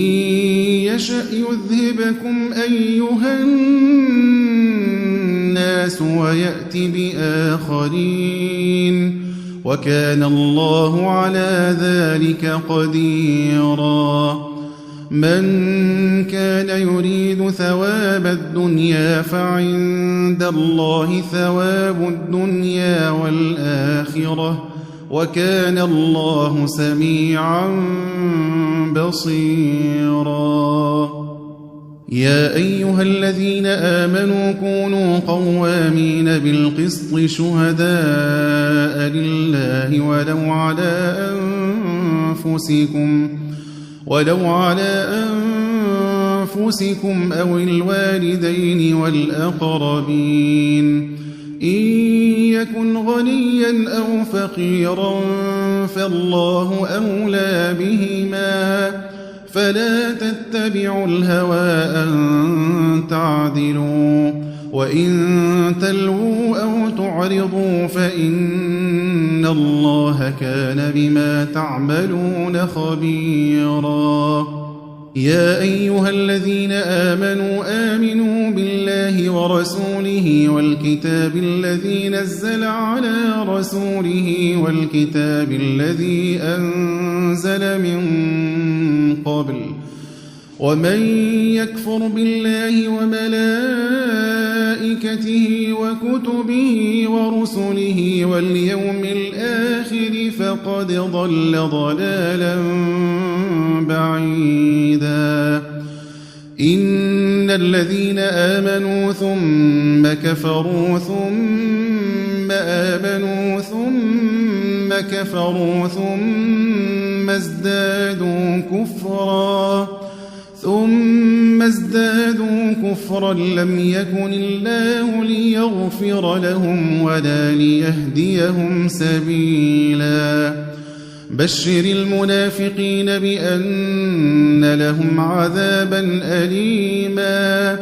يشأ يذهبكم أيها الناس ويأت بآخرين وكان الله على ذلك قديرا من كان يريد ثواب الدنيا فعند الله ثواب الدنيا والآخرة وكان الله سميعا بصيرا يا أيها الذين آمنوا كونوا قوامين بالقسط شهداء لله ولو على أنفسكم أو الوالدين والأقربين إن يكن غنيا أو فقيرا فالله أولى بهما فلا تتبعوا الهوى أن تعدلوا وإن تلووا أو تعرضوا فإن الله كان بما تعملون خبيرا. يا أيها الذين آمنوا بالله ورسوله والكتاب الذي نزل على رسوله والكتاب الذي أنزل من قبل ومن يكفر بالله وملائكته وكتبه ورسله واليوم الآخر فقد ضل ضلالا بعيدا. إن الذين آمنوا ثم كفروا ثم آمنوا ثم كفروا ثم ازدادوا كفرا لم يكن الله ليغفر لهم ولا ليهديهم سبيلا. بشر المنافقين بأن لهم عذابا أليما.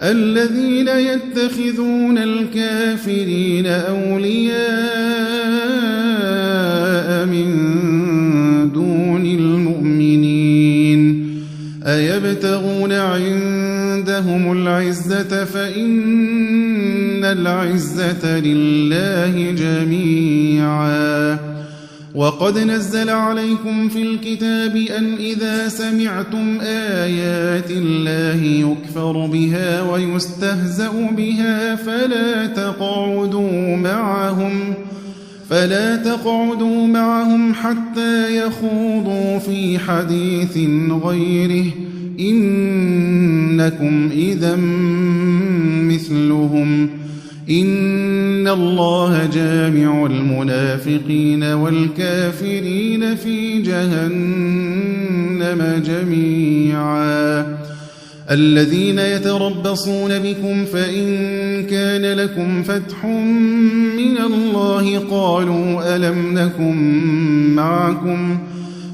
الذين يتخذون الكافرين أولياء من دون المؤمنين أيبتغون عندهم العزة فإن العزة لله جميعا. وقد نزل عليكم في الكتاب أن إذا سمعتم آيات الله يكفر بها ويستهزأ بها فلا تقعدوا معهم حتى يخوضوا في حديث غيره إنكم إذا مثلهم. إن الله جامع المنافقين والكافرين في جهنم جميعا. الذين يتربصون بكم فإن كان لكم فتح من الله قالوا ألم نكن معكم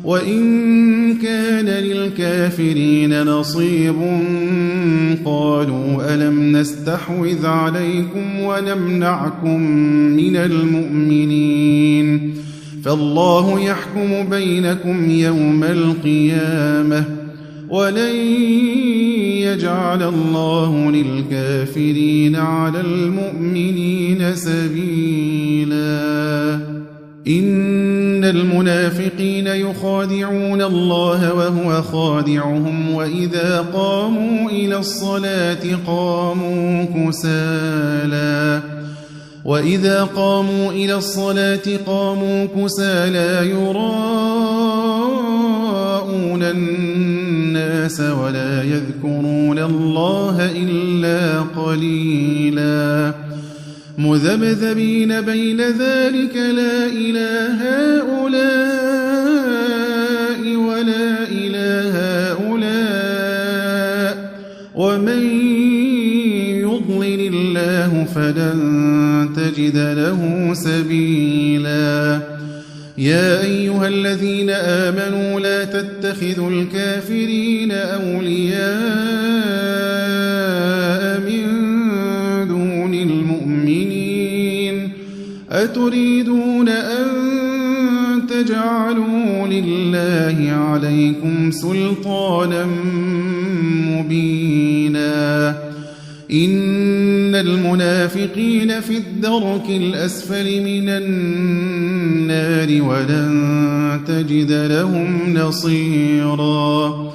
وإن كان للكافرين نصيب قالوا ألم نستحوذ عليكم ونمنعكم من المؤمنين فالله يحكم بينكم يوم القيامة ولن يجعل الله للكافرين على المؤمنين سبيلا. إن المنافقين يخادعون الله وهو خادعهم وإذا قاموا إلى الصلاة قاموا كسالى يراءون الناس ولا يذكرون الله إلا قليلا. مذبذبين بين ذلك لا إله هؤلاء ولا إله هؤلاء ومن يضلل الله فلن تجد له سبيلا. يا أيها الذين آمنوا لا تتخذوا الكافرين أولياء من دون المؤمنين أتريدون أن تجعلوا لله عليكم سلطانا مبينا. إن المنافقين في الدرك الأسفل من النار ولن تجد لهم نصيرا.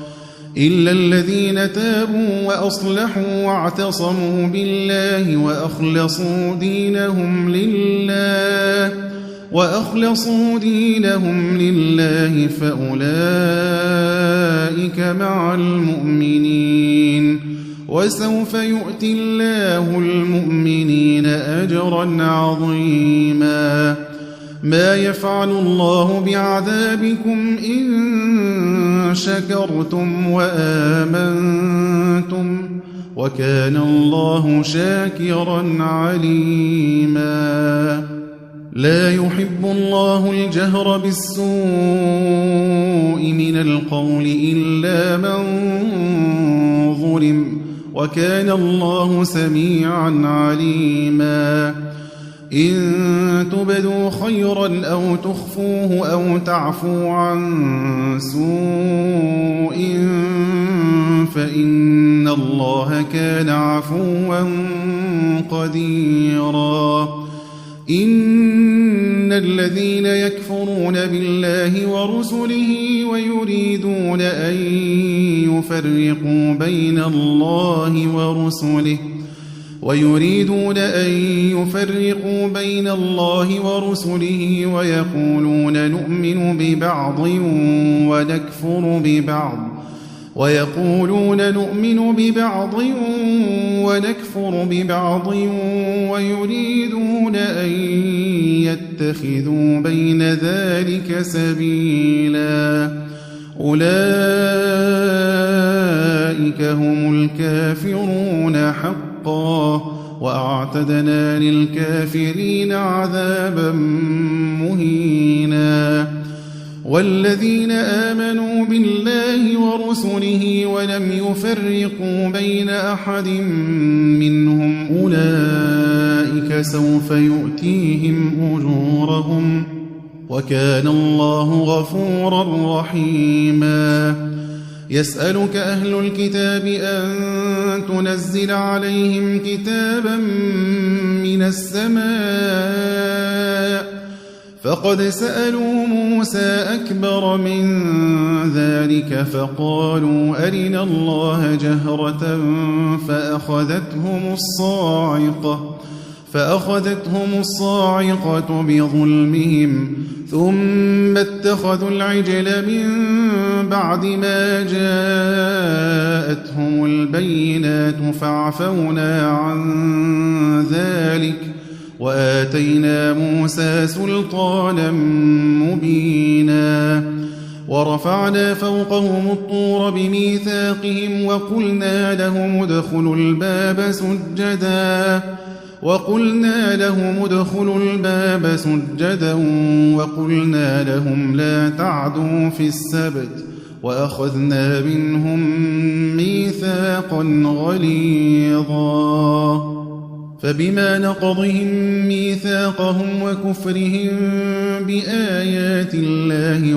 إلا الذين تابوا وأصلحوا واعتصموا بالله وأخلصوا دينهم لله فأولئك مع المؤمنين وسوف يؤتي الله المؤمنين أجرا عظيما. ما يفعل الله بعذابكم إن شكرتم وآمنتم وكان الله شاكرا عليما. لا يحب الله الجهر بالسوء من القول إلا من ظلم وكان الله سميعا عليما إن تبدوا خيرا أو تخفوه أو تعفو عن سوء فإن الله كان عفوا قديرا إن الذين يكفرون بالله ورسله ويريدون أن يفرقوا بين الله ورسله ويقولون نؤمن ببعض ونكفر ببعض ويريدون أن يتخذوا بين ذلك سبيلا أولئك هم الكافرون حقا وأعتدنا للكافرين عذابا مهينا والذين آمنوا بالله ورسله ولم يفرقوا بين أحد منهم أولئك سوف يؤتيهم أجورهم وكان الله غفورا رحيما يسألك أهل الكتاب أن تنزل عليهم كتابا من السماء فقد سألوا موسى أكبر من ذلك فقالوا أرنا الله جهرة فأخذتهم الصاعقة بظلمهم ثم اتخذوا العجل من بعد ما جاءتهم البينات فعفونا عن ذلك وآتينا موسى سلطانا مبينا ورفعنا فوقهم الطور بميثاقهم وقلنا لهم ادخلوا الباب سجدا وقلنا لهم لا تعدوا في السبت وأخذنا منهم ميثاقا غليظا فبما نقضهم ميثاقهم وكفرهم بآيات الله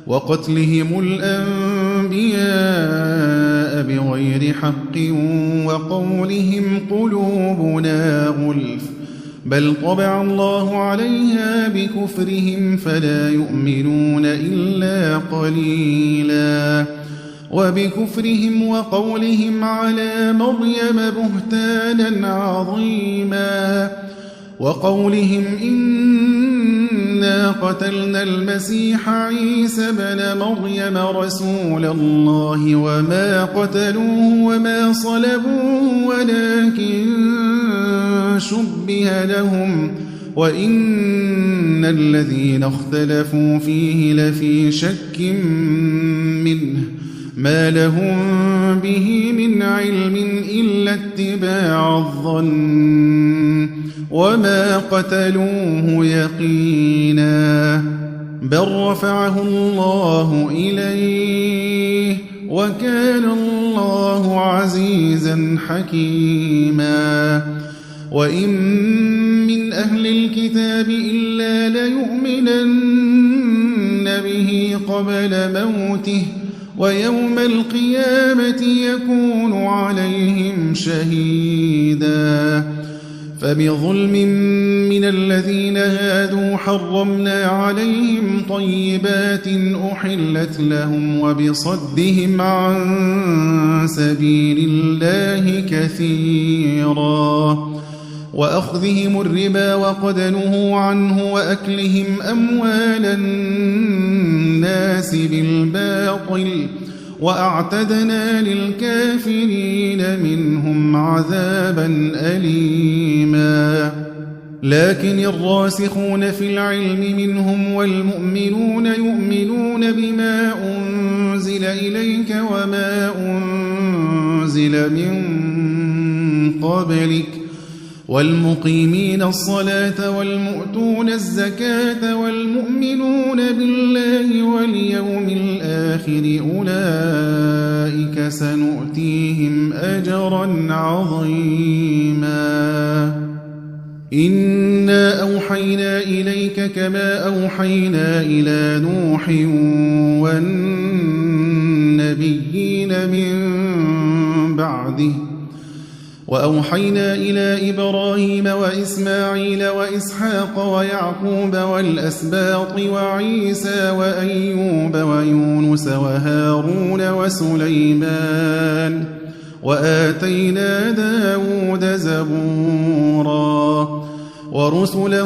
وقتلهم الأنبياء بغير حق وقولهم قلوبنا غلف بل طبع الله عليها بكفرهم فلا يؤمنون إلا قليلا وبكفرهم وقولهم على مريم بهتانا عظيما وقولهم إنا قتلنا المسيح عيسى بن مريم رسول الله وما قتلوه وما صلبوه ولكن شبه لهم وإن الذين اختلفوا فيه لفي شك منه ما لهم به من علم إلا اتباع الظن وما قتلوه يقينا بل رفعه الله إليه وكان الله عزيزا حكيما وإن من أهل الكتاب إلا ليؤمنن به قبل موته ويوم القيامة يكون عليهم شهيدا فبظلم من الذين هادوا حرمنا عليهم طيبات أحلت لهم وبصدهم عن سبيل الله كثيرا وأخذهم الربا وقد نهوا عنه وأكلهم أموال الناس بالباطل وأعتدنا للكافرين منهم عذابا أليما لكن الراسخون في العلم منهم والمؤمنون يؤمنون بما أنزل إليك وما أنزل من قبلك والمقيمين الصلاة والمؤتون الزكاة والمؤمنون بالله واليوم الآخر أولئك سنؤتيهم أجرا عظيما إنا أوحينا إليك كما أوحينا إلى نوح والنبيين من بعده وأوحينا إلى إبراهيم وإسماعيل وإسحاق ويعقوب والأسباط وعيسى وأيوب ويونس وهارون وسليمان وآتينا داود زبورا ورسلا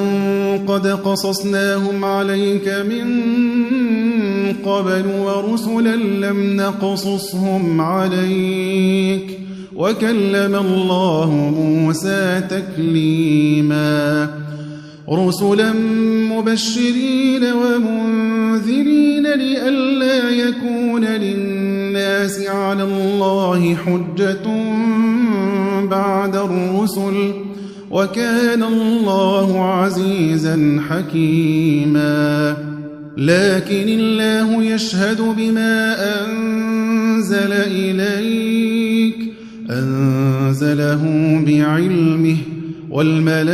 قد قصصناهم عليك من قبل ورسلا لم نقصصهم عليك وكلم الله موسى تكليما رسلا مبشرين ومنذرين لئلا يكون للناس على الله حجة بعد الرسل وكان الله عزيزا حكيما لكن الله يشهد بما أنزل إليك أنزله بعلمه والملائكة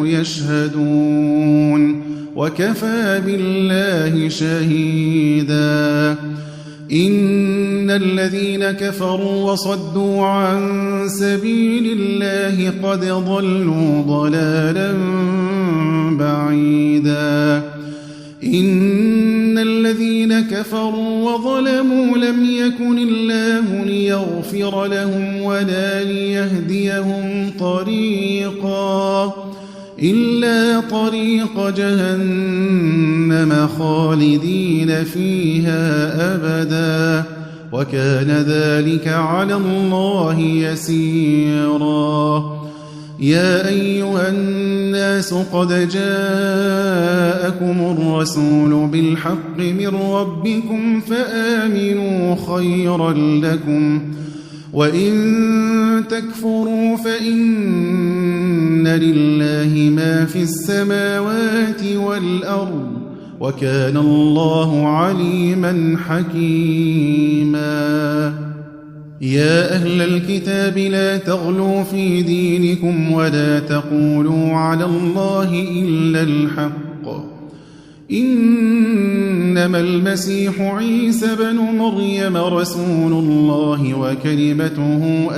يشهدون وكفى بالله شهيدا إن الذين كفروا وصدوا عن سبيل الله قد ضلوا ضلالا بعيدا إن الذين كفروا وظلموا لم يكن الله ليغفر لهم ولا ليهديهم طريقا إلا طريق جهنم خالدين فيها أبدا وكان ذلك على الله يسيرا يا أيها الناس قد جاءكم الرسول بالحق من ربكم فآمنوا خيرا لكم وإن تكفروا فإن لله ما في السماوات والأرض وكان الله عليما حكيما يا أهل الكتاب لا تغلوا في دينكم ولا تقولوا على الله إلا الحق إنما المسيح عيسى بن مريم رسول الله وكلمته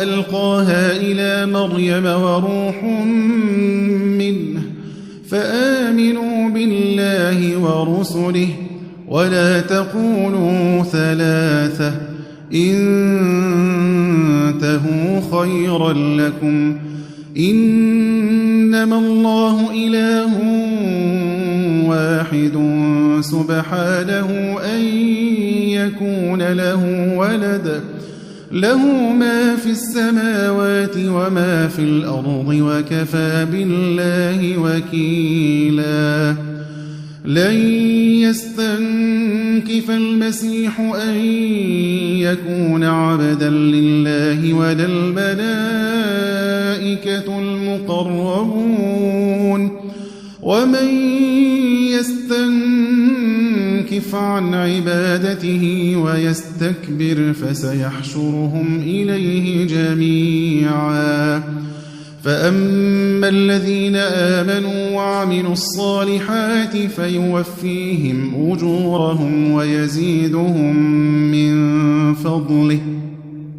ألقاها إلى مريم وروح منه فآمنوا بالله ورسله ولا تقولوا ثلاثة انتهوا خيرا لكم إنما الله إله واحد سبحانه أن يكون له ولد له ما في السماوات وما في الأرض وكفى بالله وكيلا لن يستنكف المسيح أن يكون عبدا لله ولا الملائكة المقربون ومن يستنكف عن عبادته ويستكبر فسيحشرهم إليه جميعا فأما الذين آمنوا وعملوا الصالحات فيوفيهم أجورهم ويزيدهم من فضله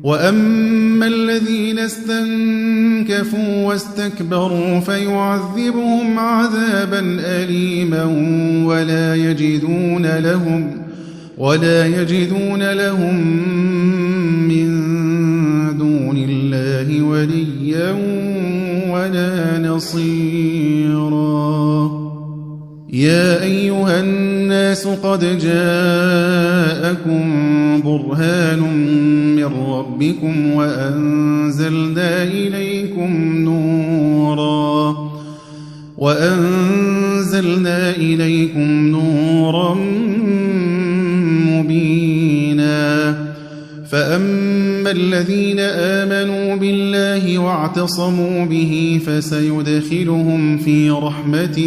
وأما الذين استنكفوا واستكبروا فيعذبهم عذابا أليما ولا يجدون لهم من دون الله وليا ولا نصيرا يا أيها الناس قد جاءكم برهان من ربكم وأنزلنا إليكم نورا فأما الذين آمنوا بالله واعتصموا به فسيدخلهم في رحمة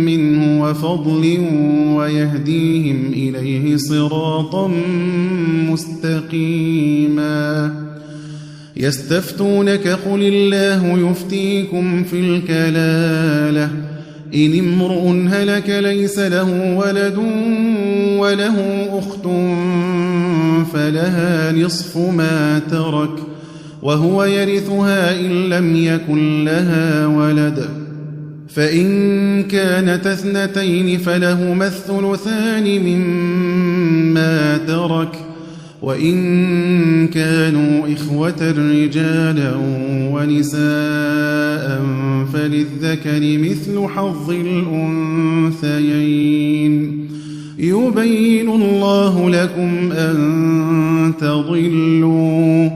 منه وفضل ويهديهم إليه صراطا مستقيما. يستفتونك قل الله يفتيكم في الكلالة إن امرؤ هلك ليس له ولد وله أخت فلها نصف ما ترك وهو يرثها إن لم يكن لها ولد، فإن كانت اثنتين فلهما الثلثان مما ترك، وإن كانوا إخوة رجالا ونساء فللذكر مثل حظ الأنثيين. يبين الله لكم أن تضلوا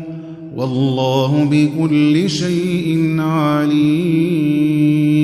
والله بكل شيء عليم.